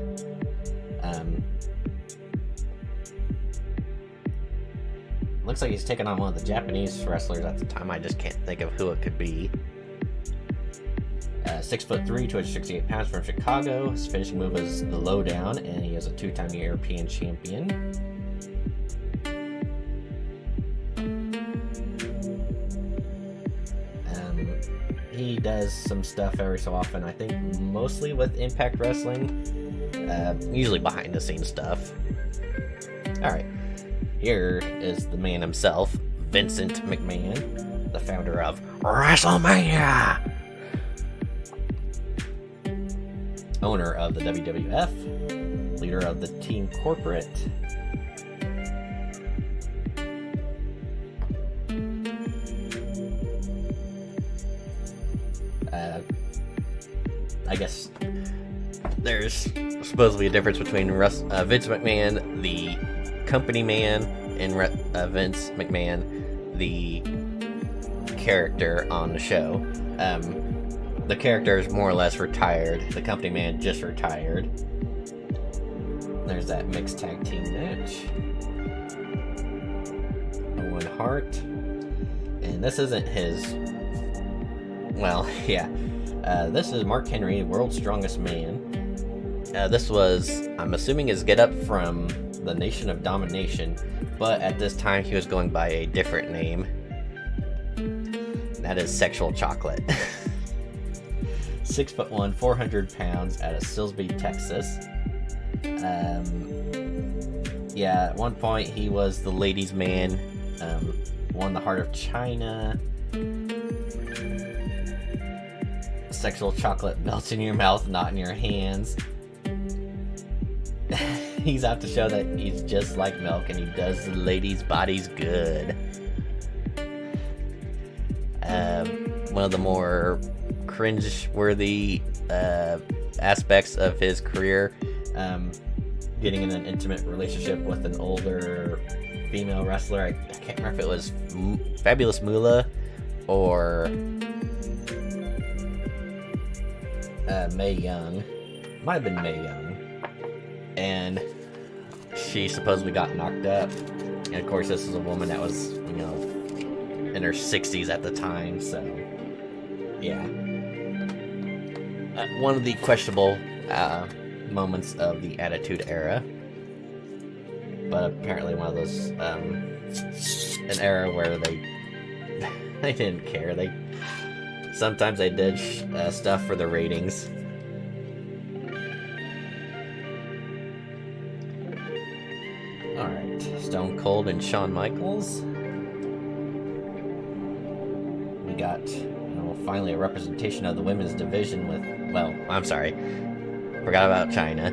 Looks like he's taking on one of the Japanese wrestlers at the time. I just can't think of who it could be. 6'3", 268 pounds from Chicago. His finishing move is the lowdown, and he is a 2-time European champion. He does some stuff every so often, I think mostly with Impact Wrestling, usually behind the scenes stuff. Alright, here is the man himself, Vincent McMahon, the founder of Wrestlemania, owner of the WWF, leader of the Team Corporate. I guess there's supposedly a difference between Vince McMahon, the company man, and Vince McMahon, the character on the show. The character is more or less retired. The company man just retired. There's that mixed tag team match. Owen Hart. And this isn't his... Well, yeah. This is Mark Henry, World's Strongest Man. This was, I'm assuming, his get-up from the Nation of Domination, but at this time he was going by a different name. And that is Sexual Chocolate. 6'1", 400 pounds, out of Silsbee, Texas. Yeah, at one point he was the ladies' man, won the Heart of China. Sexual chocolate melts in your mouth, not in your hands. He's out to show that he's just like milk and he does the ladies' bodies good. One of the more cringe-worthy aspects of his career, getting in an intimate relationship with an older female wrestler. I can't remember if it was Fabulous Moolah or Mae Young. Might have been Mae Young. And she supposedly got knocked up. And of course, this is a woman that was, in her 60s at the time, so yeah. One of the questionable moments of the Attitude Era. But apparently one of those, an era where they didn't care. Sometimes they did stuff for the ratings. Alright, Stone Cold and Shawn Michaels. We got, finally a representation of the women's division with, I'm sorry, forgot about China,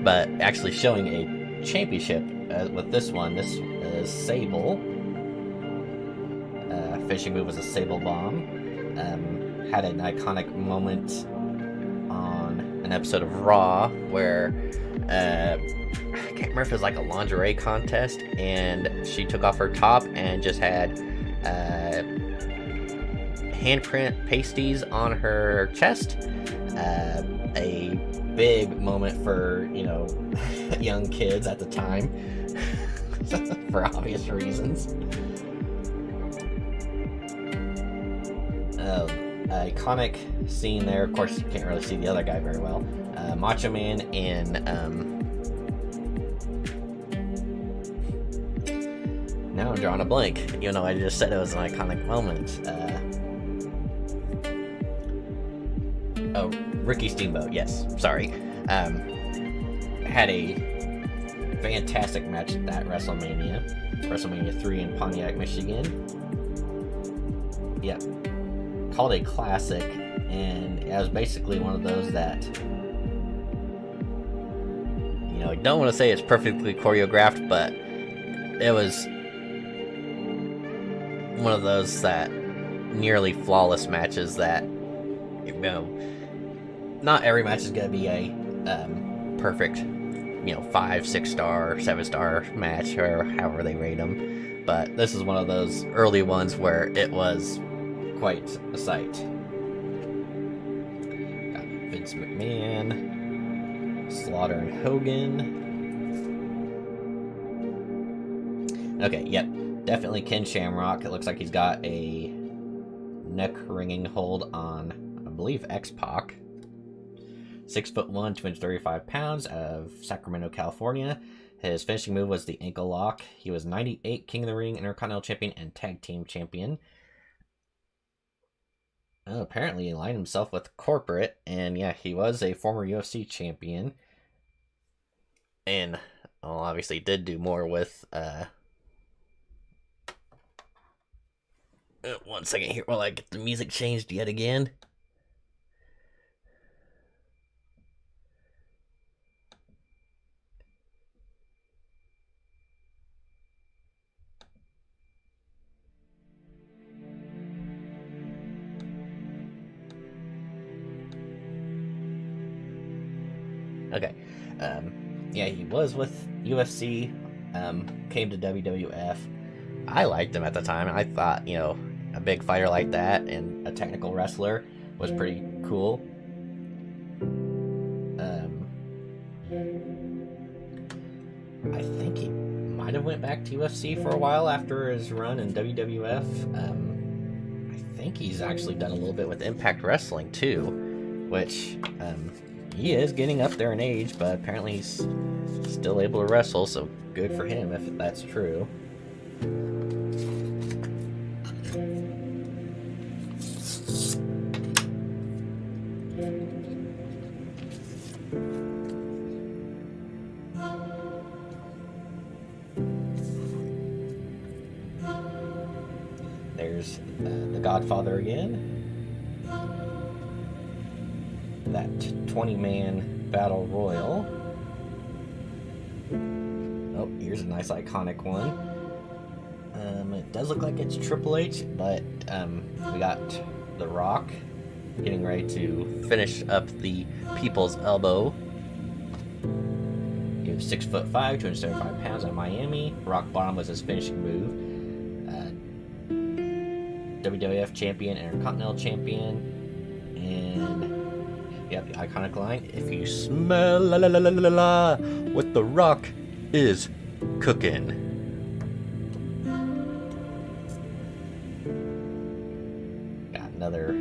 but actually showing a championship with this one. This is Sable. Finishing move was a Sable Bomb. Had an iconic moment on an episode of Raw where I can't remember if it was like a lingerie contest, and she took off her top and just had handprint pasties on her chest. A big moment for young kids at the time for obvious reasons. Iconic scene there. Of course, you can't really see the other guy very well. Macho Man and Now I'm drawing a blank, even though I just said it was an iconic moment. Oh, Ricky Steamboat, yes, sorry. Had a fantastic match at that WrestleMania 3 in Pontiac, Michigan. Yep, called a classic, and it was basically one of those that, you know, I don't want to say it's perfectly choreographed, but it was one of those that nearly flawless matches that, you know, not every match is going to be a perfect, you know, 5, 6-star, 7-star match, or however they rate them. But this is one of those early ones where it was quite a sight. Got Vince McMahon, Slaughter and Hogan. Okay, yep, definitely Ken Shamrock. It looks like he's got a neck-ringing hold on, I believe, X-Pac. 6'1", 235 pounds, out of Sacramento, California. His finishing move was the ankle lock. He was 98 King of the Ring, Intercontinental Champion, and Tag Team Champion. Oh, apparently he aligned himself with corporate, and yeah, he was a former UFC champion. And, well, obviously did do more with, one second here while I get the music changed yet again. Okay, yeah, he was with UFC, came to WWF. I liked him at the time. I thought, you know, a big fighter like that and a technical wrestler was pretty cool. I think he might have went back to UFC for a while after his run in WWF. I think he's actually done a little bit with Impact Wrestling too, which, he is getting up there in age, but apparently he's still able to wrestle, so good for him if that's true. There's the Godfather again. That 20-man battle royal. Oh, here's a nice iconic one. It does look like it's Triple H, but we got The Rock getting ready to finish up the People's Elbow. He was 6'5", 275 pounds in Miami. Rock Bottom was his finishing move. WWF champion, Intercontinental champion, and yep, the iconic line, if you smell la la la la la la, what The Rock is cooking. Got another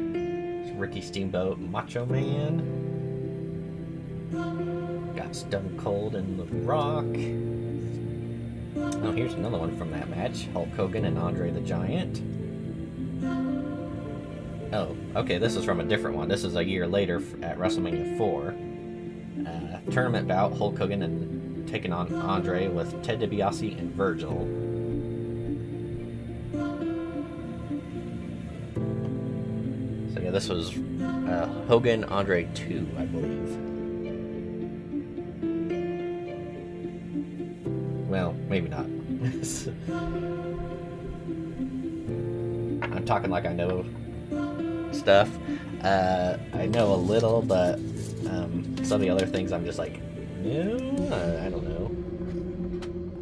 Ricky Steamboat Macho Man. Got Stone Cold and The Rock. Oh, here's another one from that match, Hulk Hogan and Andre the Giant. Oh, okay, this is from a different one. This is a year later at WrestleMania 4. Tournament bout, Hulk Hogan and taking on Andre with Ted DiBiase and Virgil. So yeah, this was Hogan Andre 2, I believe. Well, maybe not. I'm talking like I know stuff. I know a little, but some of the other things I'm just like, no, I don't know.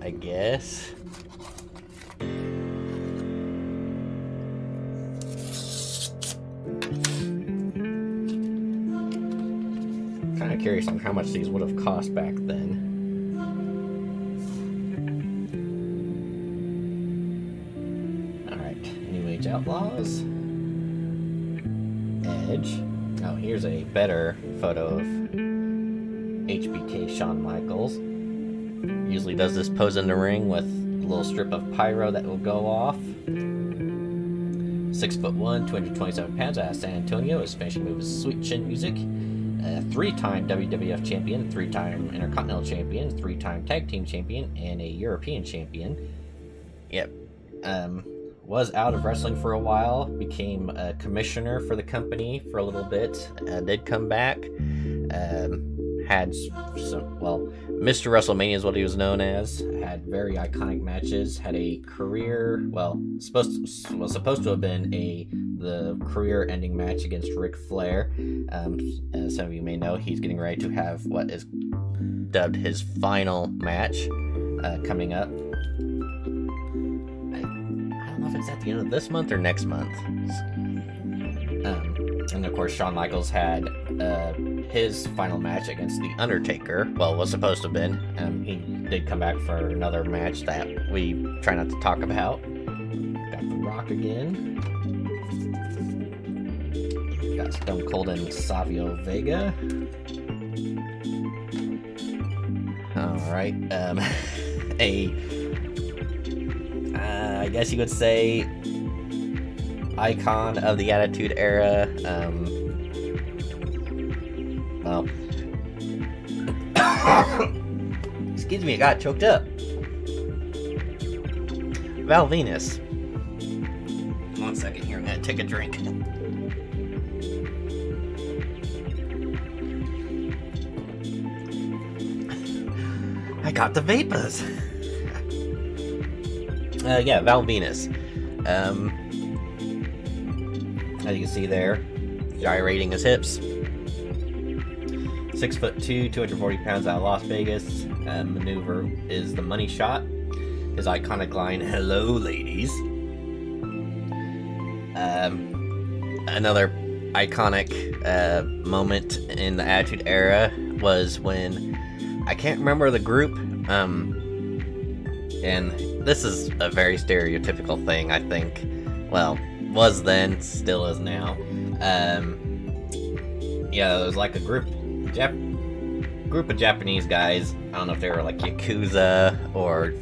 I guess. Kind of curious on how much these would have cost back then. Alright, New Age Outlaws. Edge. Oh, here's a better photo of HBK Shawn Michaels. Usually does this pose in the ring with little strip of pyro that will go off. 6'1", 227 pounds out of San Antonio. His finishing move is Sweet Chin Music. 3-time WWF champion, 3-time Intercontinental champion, 3-time Tag Team champion, and a European champion. Yep. Was out of wrestling for a while, became a commissioner for the company for a little bit, did come back, had some, well, Mr. Wrestlemania is what he was known as, had very iconic matches, had a career, well, was supposed to have been the career-ending match against Ric Flair. As some of you may know, he's getting ready to have what is dubbed his final match coming up. I don't know if it's at the end of this month or next month. And of course, Shawn Michaels had his final match against The Undertaker. Well, was supposed to have been. He did come back for another match that we try not to talk about. Got The Rock again. Got Stone Cold and Savio Vega. Alright, I guess you could say icon of the Attitude Era. Well, excuse me, I got choked up. Val Venus. 1 second here, I'm gonna take a drink. I got the vapors. Yeah, Val Venus. As you can see there, gyrating his hips. 6'2", 240 pounds out of Las Vegas. Maneuver is the money shot. His iconic line, "Hello, ladies." Another iconic moment in the Attitude Era was when, I can't remember the group, and this is a very stereotypical thing, I think. Well, was then, still is now. Yeah, it was like a group of Japanese guys. I don't know if they were like Yakuza or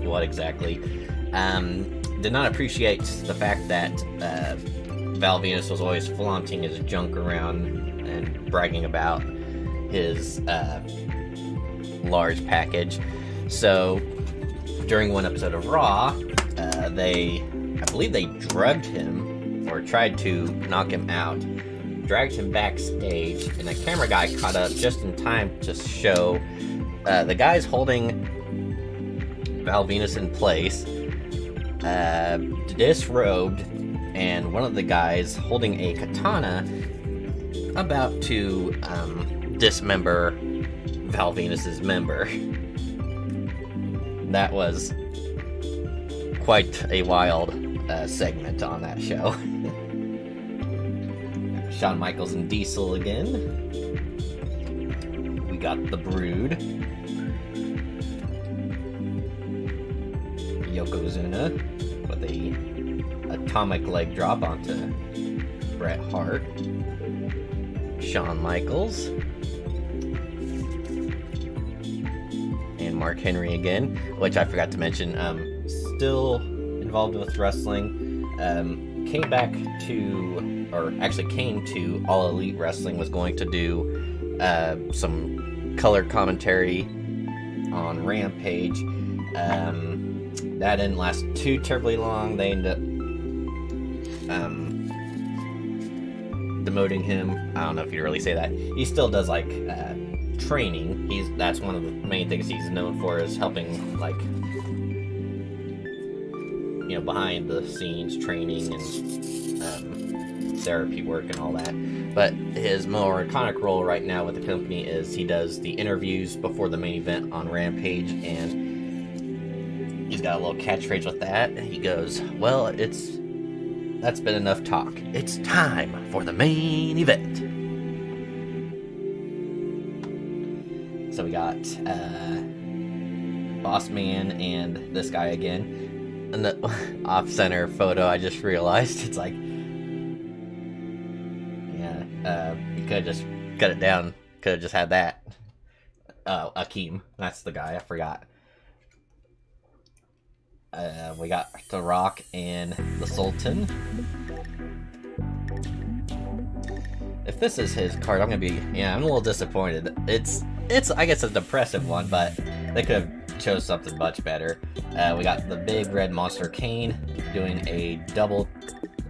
what exactly. Did not appreciate the fact that Val Venus was always flaunting his junk around and bragging about his large package. So during one episode of Raw, I believe they drugged him or tried to knock him out, dragged him backstage, and a camera guy caught up just in time to show the guys holding Val Venus in place, disrobed, and one of the guys holding a katana about to dismember Val Venus's member. That was quite a wild segment on that show. Shawn Michaels and Diesel again. We got the Brood. Yokozuna with a atomic leg drop onto Bret Hart. Shawn Michaels. And Mark Henry again, which I forgot to mention, still involved with wrestling. Came to All Elite Wrestling, was going to do some color commentary on Rampage. That didn't last too terribly long. They ended up demoting him. I don't know if you'd really say that. He still does like training. That's one of the main things he's known for, is helping, like, you know, behind the scenes training and therapy work and all that. But his more iconic role right now with the company is he does the interviews before the main event on Rampage, and he's got a little catchphrase with that. He goes, "Well, that's been enough talk. It's time for the main event." So we got Boss Man and this guy again. And the off-center photo, I just realized, it's like, yeah, you could have just cut it down. Could have just had that. Akeem, that's the guy, I forgot. We got The Rock and the Sultan. If this is his card, I'm a little disappointed. It's I guess a depressive one, but they could have chose something much better. We got the big red monster Kane doing a double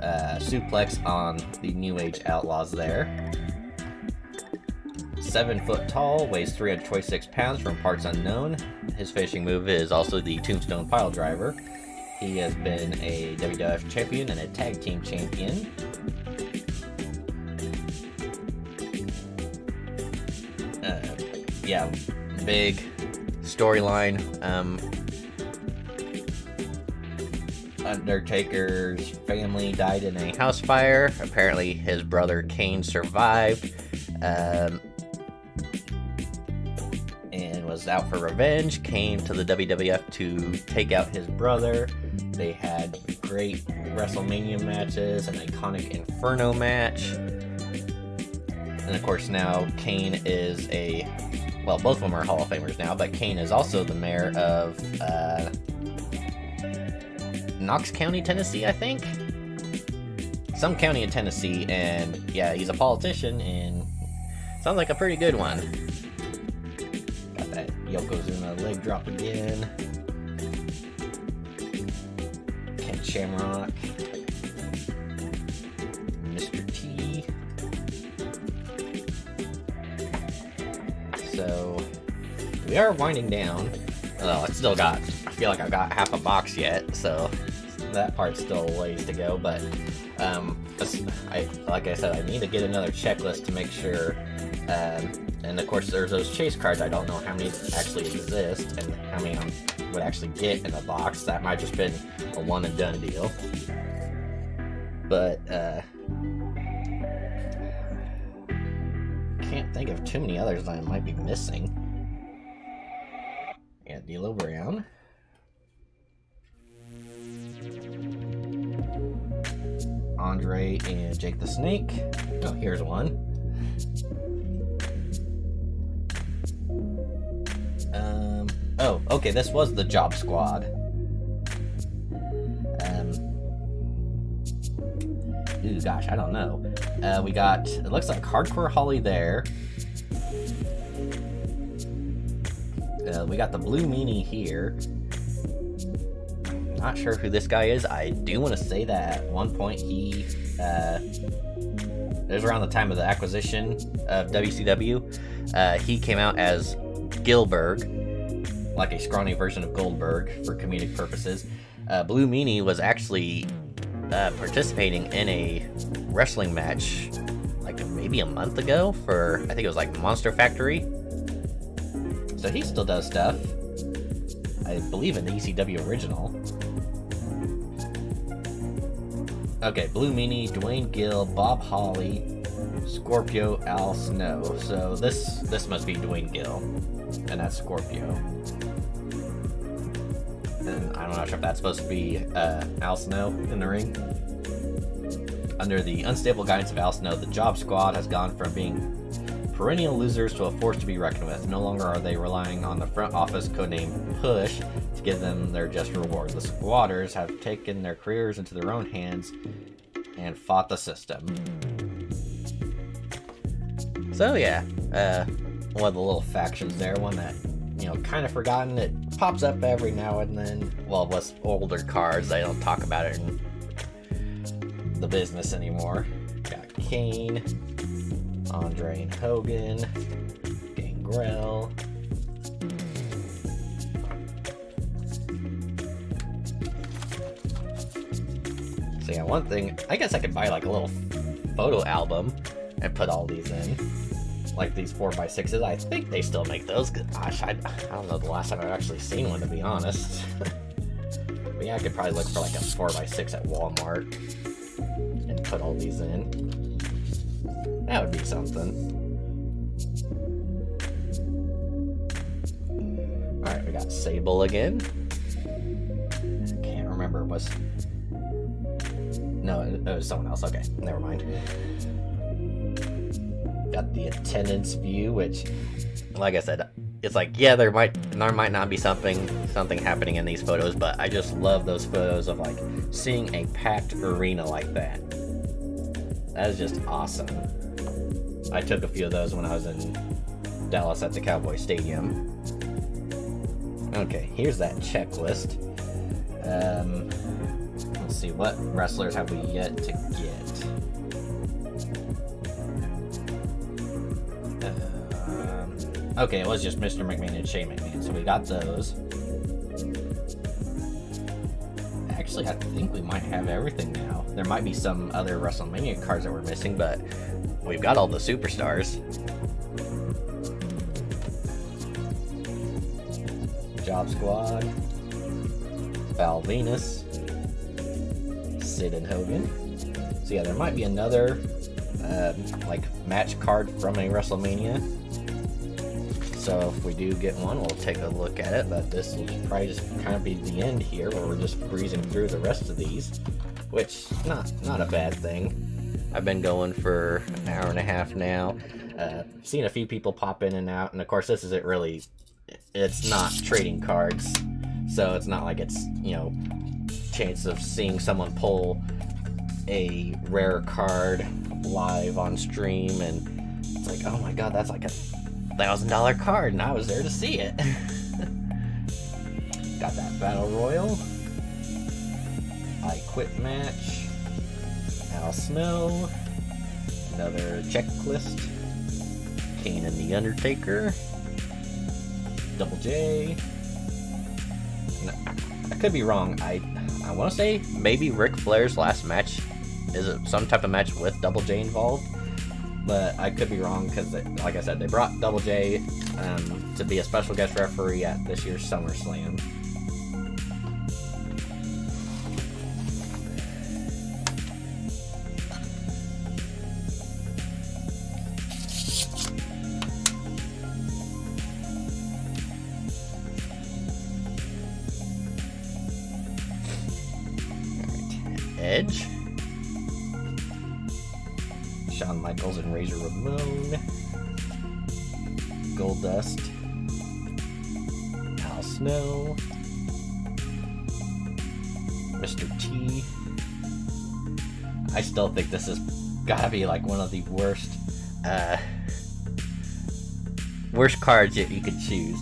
suplex on the New Age Outlaws there. 7 foot tall, weighs 326 pounds from parts unknown. His finishing move is also the Tombstone Pile Driver. He has been a WWF champion and a tag team champion. Yeah, big storyline. Undertaker's family died in a house fire. Apparently his brother Kane survived. And was out for revenge, came to the WWF to take out his brother. They had great WrestleMania matches, an iconic Inferno match. And of course now Kane is both of them are Hall of Famers now, but Kane is also the mayor of Knox County, Tennessee, I think? Some county in Tennessee, and yeah, he's a politician, and sounds like a pretty good one. Got that Yokozuna leg drop again. Ken Shamrock. Mr. T. So, we are winding down. Well, I feel like I've got half a box yet, so that part's still a ways to go, but like I said, I need to get another checklist to make sure, and of course there's those chase cards. I don't know how many actually exist and how many I would actually get in a box. That might just been a one and done deal, but can't think of too many others that I might be missing. Yeah, D'Lo Brown. Andre and Jake the Snake. Oh, here's one. Oh, okay, this was the Job Squad. Ooh, gosh, I don't know. We got, it looks like Hardcore Holly there. We got the Blue Meanie here. Not sure who this guy is. I do want to say that at one point he, it was around the time of the acquisition of WCW. He came out as Gilbert, like a scrawny version of Goldberg for comedic purposes. Blue Meanie was actually participating in a wrestling match like maybe a month ago for, I think it was like Monster Factory. So he still does stuff. I believe in the ECW original. Okay, Blue Meanie, Dwayne Gill, Bob Holly, Scorpio, Al Snow. So this must be Dwayne Gill, and that's Scorpio. And I'm not sure if that's supposed to be Al Snow in the ring. Under the unstable guidance of Al Snow, the Job Squad has gone from being perennial losers to a force to be reckoned with. No longer are they relying on the front office, codenamed Push, to give them their just reward. The squatters have taken their careers into their own hands and fought the system. So yeah, one of the little factions there, one that, you know, kind of forgotten. It pops up every now and then. Well, with older cards, they don't talk about it in the business anymore. Got Kane, Andre and Hogan, Gangrel. So yeah, one thing, I guess I could buy like a little photo album and put all these in. Like these 4x6s, I think they still make those. Gosh, I don't know the last time I've actually seen one, to be honest. But yeah, I could probably look for like a 4x6 at Walmart and put all these in. That would be something. Alright, we got Sable again. Can't remember, it was... No, it was someone else. Okay, never mind. Got the attendance view, which, like I said, it's like, yeah, there might not be something happening in these photos, but I just love those photos of like seeing a packed arena like that. That is just awesome. I took a few of those when I was in Dallas at the Cowboy Stadium. Okay, here's that checklist. Let's see, what wrestlers have we yet to get? Okay, it was just Mr. McMahon and Shane McMahon, so we got those. Actually, I think we might have everything now. There might be some other WrestleMania cards that we're missing, but we've got all the superstars. Job Squad, Val Venus, Sid and Hogan. So yeah, there might be another like match card from a WrestleMania. So if we do get one, we'll take a look at it, but this will probably just kind of be the end here, where we're just breezing through the rest of these, which not a bad thing. I've been going for an hour and a half now. Seen a few people pop in and out, and of course this isn't really, it's not trading cards, so it's not like it's, you know, chance of seeing someone pull a rare card live on stream, and it's like, oh my god, that's like a $1,000 card, and I was there to see it. Got that Battle Royal, I Quit match, Al Snow, another checklist, Kane and The Undertaker, Double J. No, I could be wrong. I want to say maybe Ric Flair's last match is some type of match with Double J involved, but I could be wrong because, like I said, they brought Double J to be a special guest referee at this year's SummerSlam. Edge, Shawn Michaels and Razor Ramon, Goldust, Al Snow, Mr. T. I still think this has gotta be like one of the worst cards that you could choose.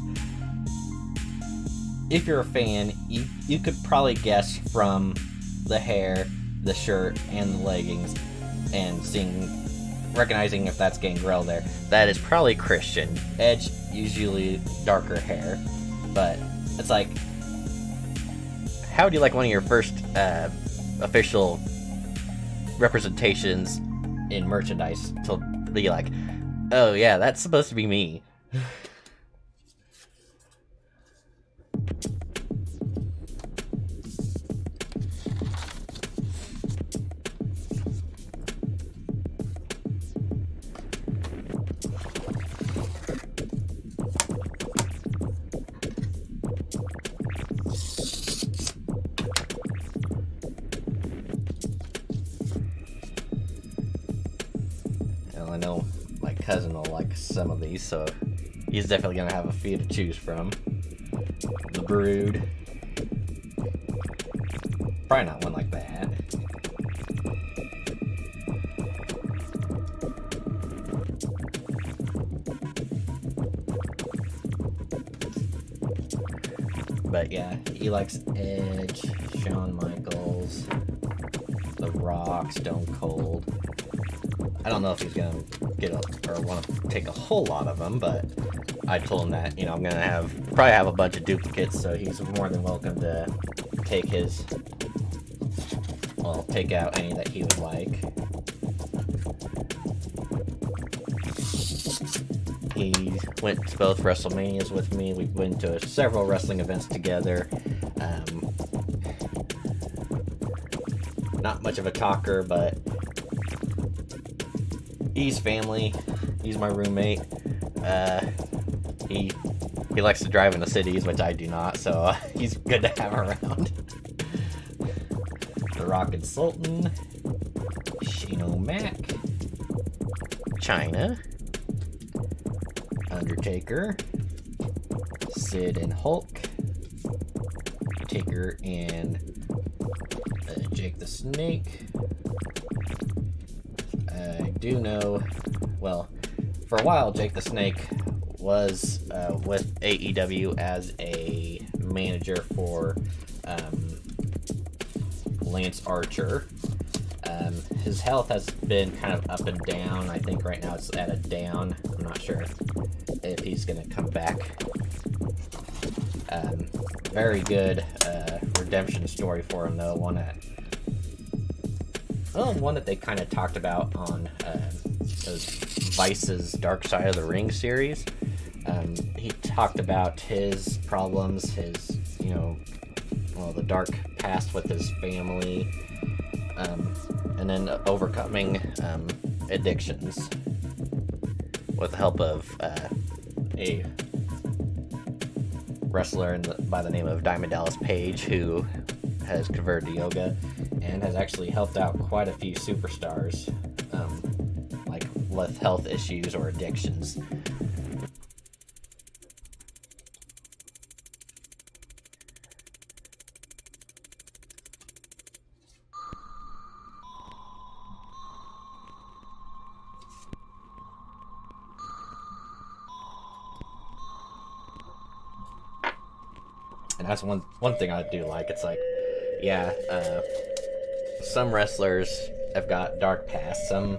If you're a fan, you could probably guess from the hair, the shirt, and the leggings, and recognizing if that's Gangrel there, that is probably Christian. Edge, usually darker hair, but it's like, how would you like one of your first official representations in merchandise to be like, oh yeah, that's supposed to be me? I know my cousin will like some of these, so he's definitely gonna have a few to choose from. The Brood. Probably not one like that. But yeah, he likes Edge, Shawn Michaels, The Rock, Stone Cold. I don't know if he's gonna get or want to take a whole lot of them, but I told him that, you know, I'm gonna probably have a bunch of duplicates, so he's more than welcome to take take out any that he would like. He went to both WrestleManias with me. We've been to several wrestling events together. Not much of a talker, but he's family. He's my roommate. He likes to drive in the cities, which I do not, so he's good to have around. The Rock and Sultan, Shane O'Mac, China, Undertaker, Sid and Hulk, Taker and Jake the Snake. I do know, well, for a while Jake the Snake was with AEW as a manager for Lance Archer. His health has been kind of up and down. I think right now it's at a down. I'm not sure if he's going to come back. Very good redemption story for him, though. One that they kind of talked about on Vice's Dark Side of the Ring series. He talked about his problems, his, the dark past with his family, and then overcoming addictions with the help of a wrestler by the name of Diamond Dallas Page, who has converted to yoga and has actually helped out quite a few superstars, like with health issues or addictions. And that's one thing I do like. It's like, yeah, some wrestlers have got dark past. Some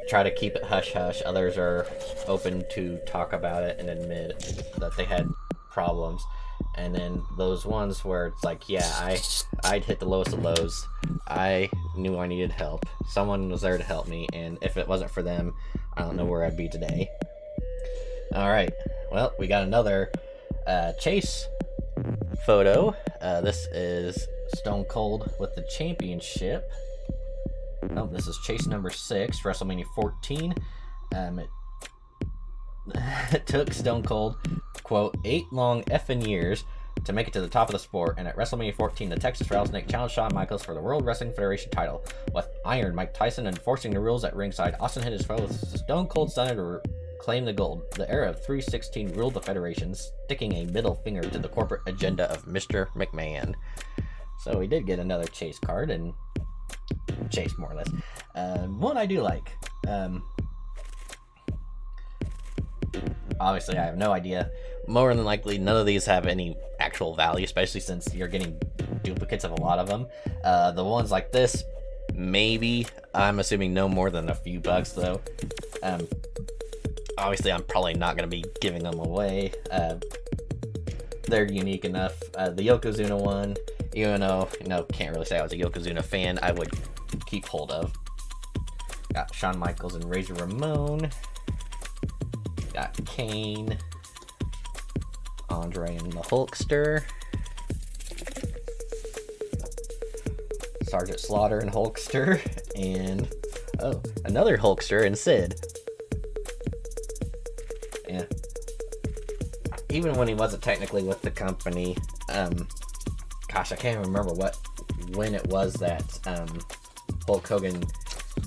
try to keep it hush-hush. Others are open to talk about it and admit that they had problems. And then those ones where it's like, yeah, I'd hit the lowest of lows. I knew I needed help. Someone was there to help me. And if it wasn't for them, I don't know where I'd be today. All right. Well, we got another chase photo. This is Stone Cold with the championship. Oh, this is chase number 6, WrestleMania 14. It took Stone Cold, quote, 8 long effing years to make it to the top of the sport, and at WrestleMania 14, the Texas Rattlesnake challenged Shawn Michaels for the World Wrestling Federation title. With Iron Mike Tyson enforcing the rules at ringside, Austin hit his foe with Stone Cold Stunner to claim the gold. The era of 316 ruled the Federation, sticking a middle finger to the corporate agenda of Mr. McMahon. So we did get another chase card, and chase more or less. One I do like. Obviously, I have no idea. More than likely, none of these have any actual value, especially since you're getting duplicates of a lot of them. The ones like this, maybe. I'm assuming no more than a few bucks, though. Obviously, I'm probably not going to be giving them away. They're unique enough. The Yokozuna one, even though, can't really say I was a Yokozuna fan, I would keep hold of. Got Shawn Michaels and Razor Ramon. Got Kane. Andre and the Hulkster. Sergeant Slaughter and Hulkster. And, another Hulkster and Sid. Yeah. Even when he wasn't technically with the company, gosh, I can't remember when it was that Hulk Hogan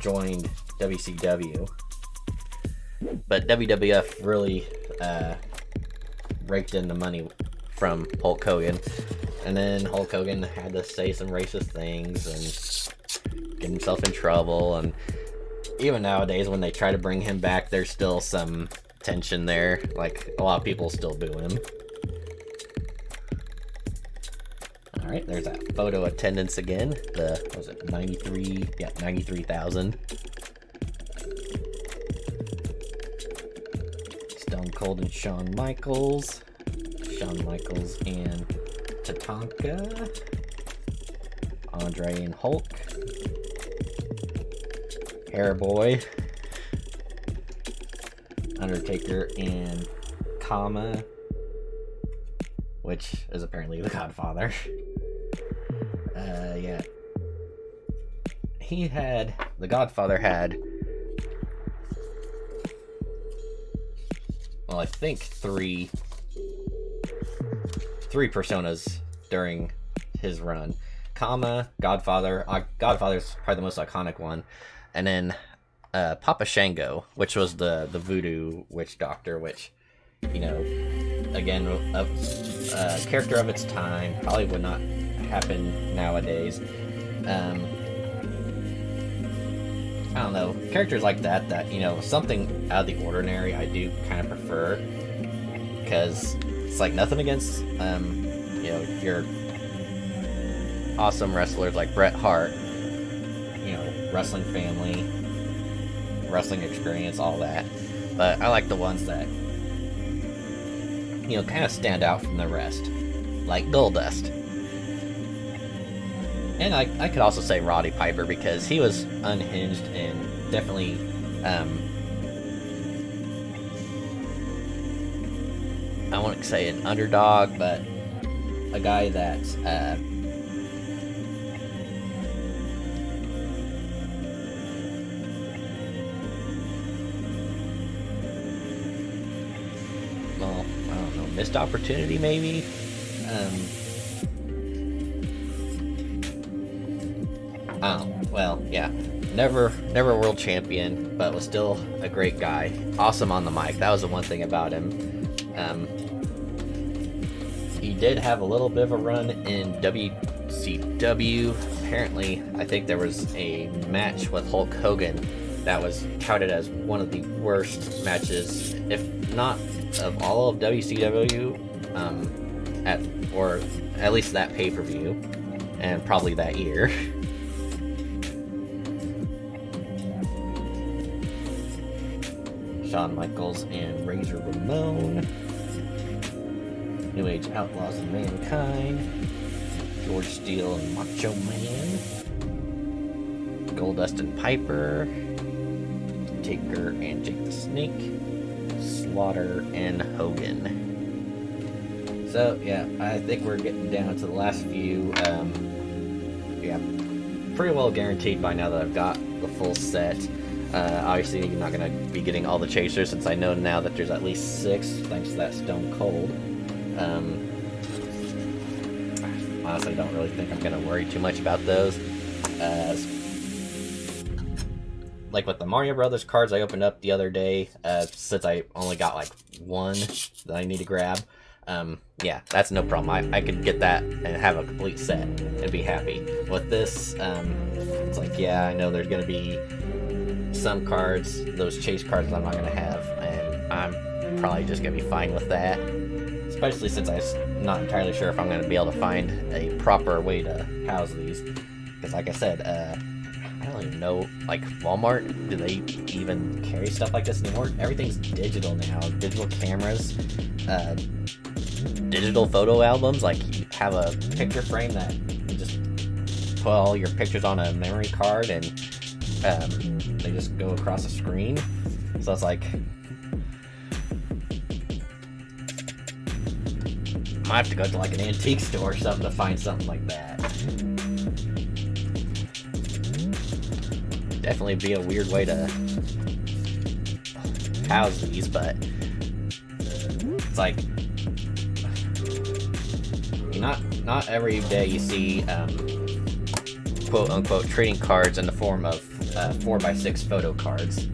joined WCW. But WWF really raked in the money from Hulk Hogan. And then Hulk Hogan had to say some racist things and get himself in trouble. And even nowadays, when they try to bring him back, there's still some tension there. Like, a lot of people still boo him. Alright, there's that photo attendance again. What was it, 93? Yeah, 93,000. Stone Cold and Shawn Michaels. Shawn Michaels and Tatanka. Andre and Hulk. Hairboy. Undertaker and Kama, which is apparently the Godfather. Yeah. The Godfather had, well, I think three personas during his run. Kama, Godfather's probably the most iconic one, and then Papa Shango, which was the voodoo witch doctor, which you know, again, a character of its time, probably would not happen nowadays. I don't know, characters like that, you know, something out of the ordinary I do kind of prefer, because it's like nothing against, you know, your awesome wrestlers like Bret Hart, you know, wrestling family, wrestling experience, all that, but I like the ones that, you know, kind of stand out from the rest, like Goldust. And I could also say Roddy Piper, because he was unhinged and definitely, I wouldn't say an underdog, but a guy that, well, I don't know, missed opportunity maybe? Well, yeah, never world champion, but was still a great guy. Awesome on the mic. That was the one thing about him. He did have a little bit of a run in WCW. Apparently, I think there was a match with Hulk Hogan that was touted as one of the worst matches, if not of all of WCW, or at least that pay-per-view, and probably that year. Shawn Michaels and Razor Ramon, New Age Outlaws and Mankind, George Steele and Macho Man, Goldust and Piper, Taker and Jake the Snake, Slaughter and Hogan. So yeah, I think we're getting down to the last few. Yeah, pretty well guaranteed by now that I've got the full set. Obviously, you're not going to be getting all the chasers, since I know now that there's at least 6, thanks to that Stone Cold. Honestly, don't really think I'm going to worry too much about those. Like with the Mario Brothers cards I opened up the other day, since I only got like 1 that I need to grab, yeah, that's no problem. I could get that and have a complete set and be happy. With this, it's like, yeah, I know there's going to be some cards, those chase cards, I'm not going to have, and I'm probably just going to be fine with that, especially since I'm not entirely sure if I'm going to be able to find a proper way to house these, because like I said, I don't even know, like Walmart, do they even carry stuff like this anymore? Everything's digital now, digital cameras, digital photo albums, like you have a picture frame that you just put all your pictures on a memory card and they just go across the screen. So it's like, might have to go to like an antique store or something to find something like that. Definitely be a weird way to house these, but it's like, not every day you see quote unquote trading cards in the form of 4x6 photo cards.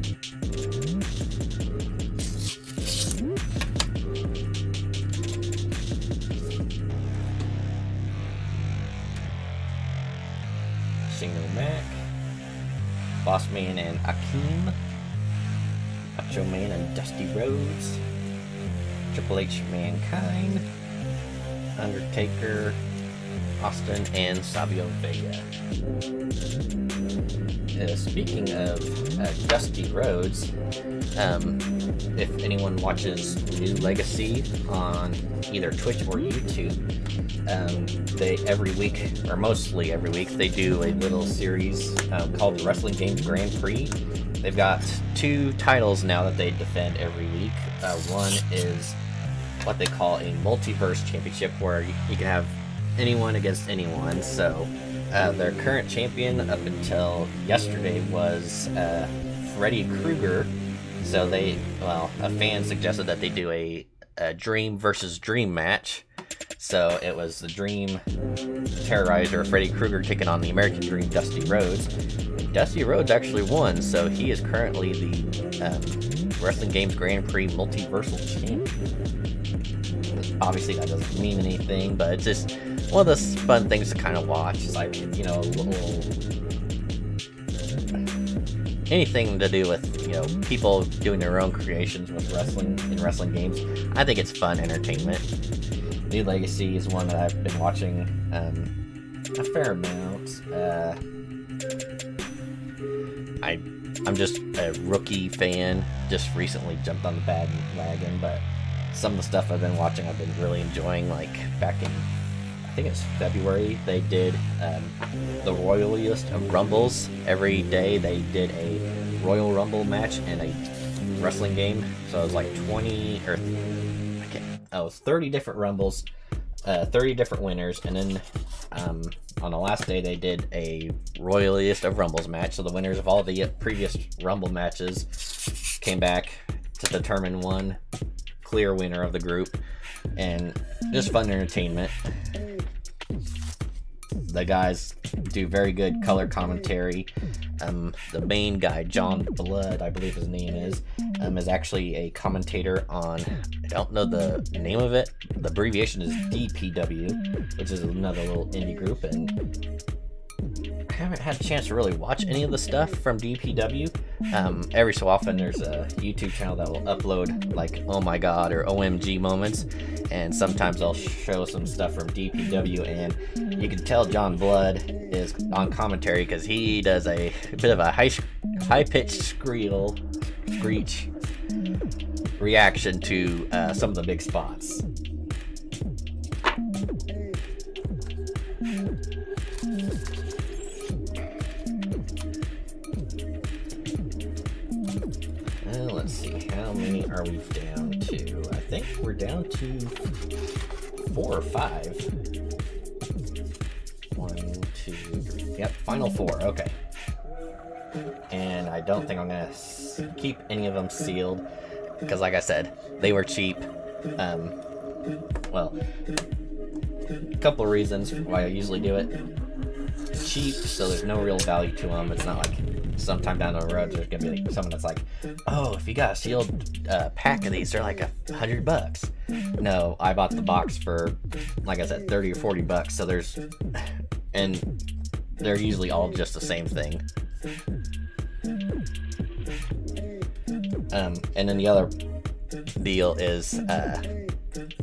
Single Mac, Boss Man and Akeem, Macho Man and Dusty Rhodes, Triple H Mankind, Undertaker, Austin, and Savio Vega. Speaking of Dusty Rhodes, if anyone watches New Legacy on either Twitch or YouTube, they every week, or mostly every week, they do a little series called the Wrestling Games Grand Prix. They've got 2 titles now that they defend every week. One is what they call a multiverse championship, where you can have anyone against anyone. So their current champion up until yesterday was Freddy Krueger. So a fan suggested that they do a Dream versus Dream match. So it was the Dream Terrorizer Freddy Krueger taking on the American Dream Dusty Rhodes. Dusty Rhodes actually won, so he is currently the Wrestling Games Grand Prix Multiversal Champion. Obviously that doesn't mean anything, but it's just one of those fun things to kind of watch. It's like, you know, a little anything to do with, you know, people doing their own creations with wrestling in wrestling games. I think it's fun entertainment. New Legacy is one that I've been watching a fair amount. I'm just a rookie fan, just recently jumped on the bandwagon, but some of the stuff I've been watching I've been really enjoying. Like back in, I think it's February, they did the Royal list of Rumbles. Every day they did a Royal Rumble match in a wrestling game. So it was like 20 or it was 30 different Rumbles, 30 different winners, and then on the last day they did a Royaliest of Rumbles match. So the winners of all the previous Rumble matches came back to determine one clear winner of the group, and just fun entertainment. The guys do very good color commentary. The main guy, John Blood, I believe his name is actually a commentator on, I don't know the name of it, the abbreviation is DPW, which is another little indie group, and I haven't had a chance to really watch any of the stuff from DPW. Every so often there's a YouTube channel that will upload like oh my god or OMG moments, and sometimes they'll show some stuff from DPW, and you can tell John Blood is on commentary because he does a bit of a high-pitched screech reaction to some of the big spots. Let's see, how many are we down to? I think we're down to 4 or 5. 1, 2, 3. Yep, final 4. Okay. And I don't think I'm gonna keep any of them sealed because, like I said, they were cheap. Well, a couple of reasons why I usually do it. Cheap, so there's no real value to them. It's not like sometime down the road there's gonna be like someone that's like, oh, if you got a sealed pack of these, they're like $100. No, I bought the box for, like I said, 30 or 40 bucks. So there's, and they're usually all just the same thing. And then the other deal is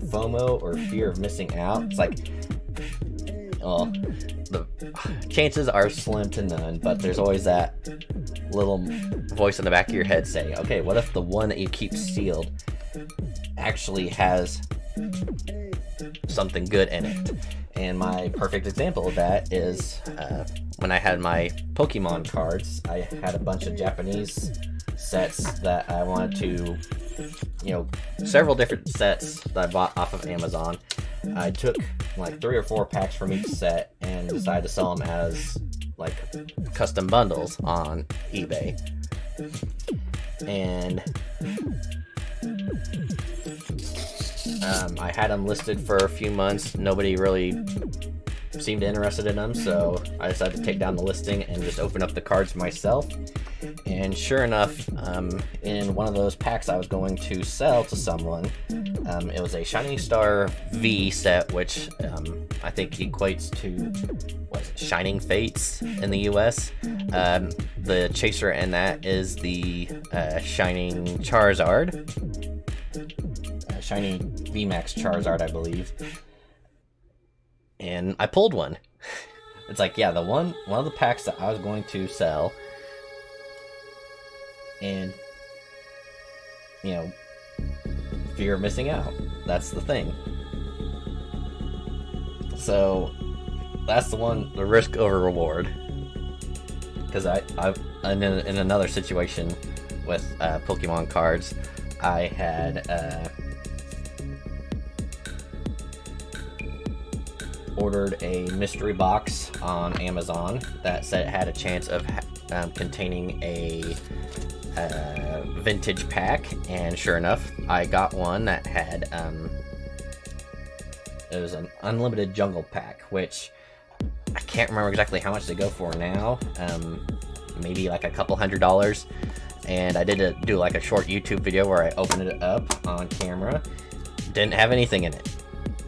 FOMO, or fear of missing out. It's like, well, the chances are slim to none, but there's always that little voice in the back of your head saying, okay, what if the one that you keep sealed actually has something good in it? And my perfect example of that is when I had my Pokemon cards. I had a bunch of Japanese sets that I wanted to, you know, several different sets that I bought off of Amazon. I took like 3 or 4 packs from each set and decided to sell them as like custom bundles on eBay. And I had them listed for a few months. Nobody really seemed interested in them, so I decided to take down the listing and just open up the cards myself. And sure enough, in one of those packs I was going to sell to someone, it was a Shining Star V set, which I think equates to, what is it, Shining Fates in the US. The chaser in that is the Shining Charizard. Shiny VMAX Charizard, I believe. And I pulled one. It's like, yeah, one of the packs that I was going to sell. And, you know, fear of missing out. That's the thing. So, that's the one, the risk over reward. Because I'm in another situation with Pokemon cards. I had ordered a mystery box on Amazon that said it had a chance of containing a vintage pack, and sure enough, I got one that had it was an unlimited jungle pack, which I can't remember exactly how much they go for now. Maybe like a couple $100. and I did do like a short YouTube video where I opened it up on camera. Didn't have anything in it,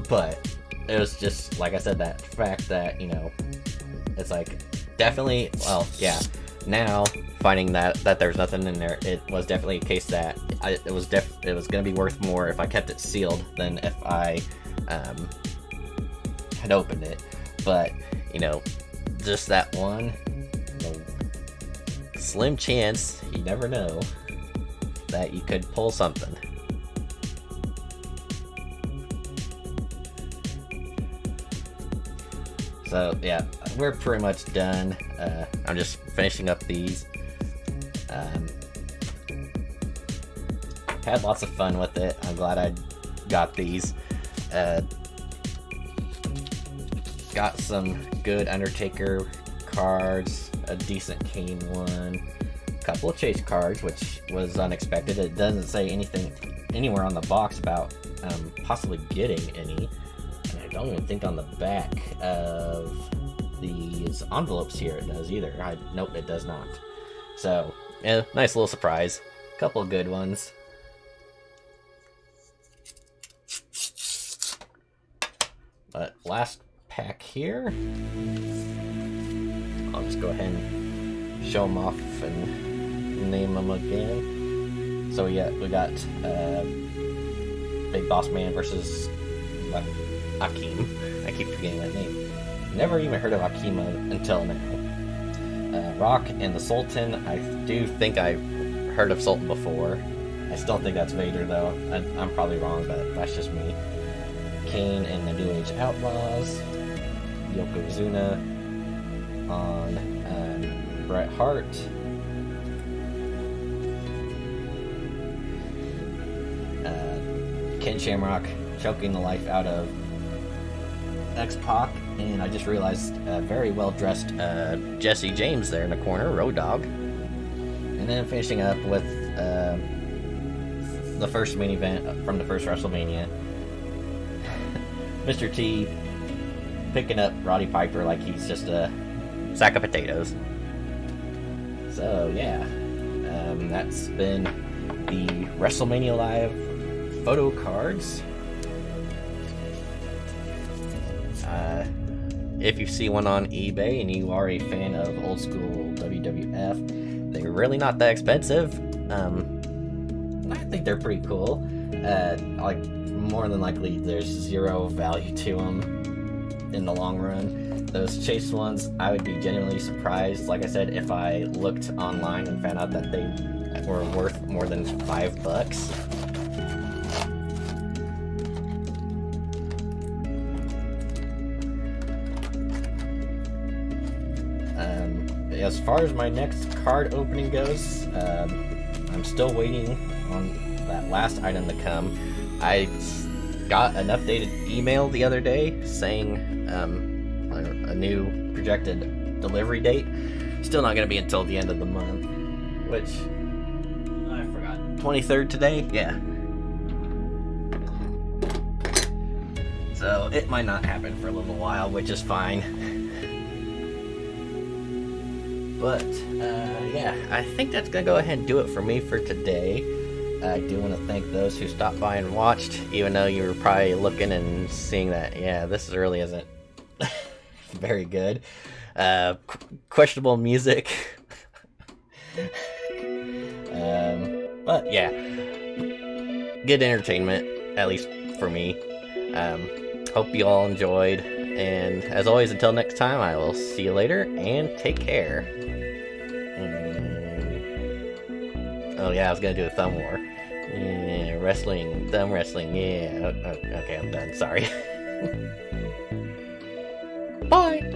but it was just, like I said, that fact that, you know, it's like, definitely, well, yeah, now, finding that there's nothing in there, it was definitely a case that it was gonna be worth more if I kept it sealed than if I had opened it. But, you know, just that one, you know, slim chance, you never know, that you could pull something. So yeah, we're pretty much done. I'm just finishing up these. Had lots of fun with it. I'm glad I got these. Got some good Undertaker cards, a decent Kane one, a couple of Chase cards, which was unexpected. It doesn't say anything anywhere on the box about possibly getting any. And I don't even think on the back of these envelopes here it does either. Nope, it does not. So, yeah, nice little surprise. Couple of good ones. But last pack here. I'll just go ahead and show them off and name them again. So yeah, we got Big Boss Man versus Akeem. I keep forgetting that name. Never even heard of Akeem until now. Rock and the Sultan. I do think I've heard of Sultan before. I still think that's Vader though. I'm probably wrong, but that's just me. Kane and the New Age Outlaws. Yokozuna on Bret Hart. Ken Shamrock choking the life out of X-Pac, and I just realized very well dressed Jesse James there in the corner, Road Dogg. And then finishing up with the first main event from the first WrestleMania. Mr. T picking up Roddy Piper like he's just a sack of potatoes. So yeah, that's been the WrestleMania Live photo cards. If you see one on eBay and you are a fan of old school WWF, they're really not that expensive. I think they're pretty cool. Like, more than likely there's zero value to them in the long run. Those Chase ones, I would be genuinely surprised, like I said, if I looked online and found out that they were worth more than $5. As far as my next card opening goes, I'm still waiting on that last item to come. I got an updated email the other day saying a new projected delivery date. Still not going to be until the end of the month, which I forgot. 23rd today? Yeah. So it might not happen for a little while, which is fine. But, yeah, I think that's going to go ahead and do it for me for today. I do want to thank those who stopped by and watched, even though you were probably looking and seeing that, yeah, this really isn't very good. Questionable music. But, yeah, good entertainment, at least for me. Hope you all enjoyed, and as always, until next time, I will see you later, and take care. Oh yeah, I was gonna do a thumb war. Yeah, wrestling, thumb wrestling, yeah. Okay, I'm done, sorry. Bye!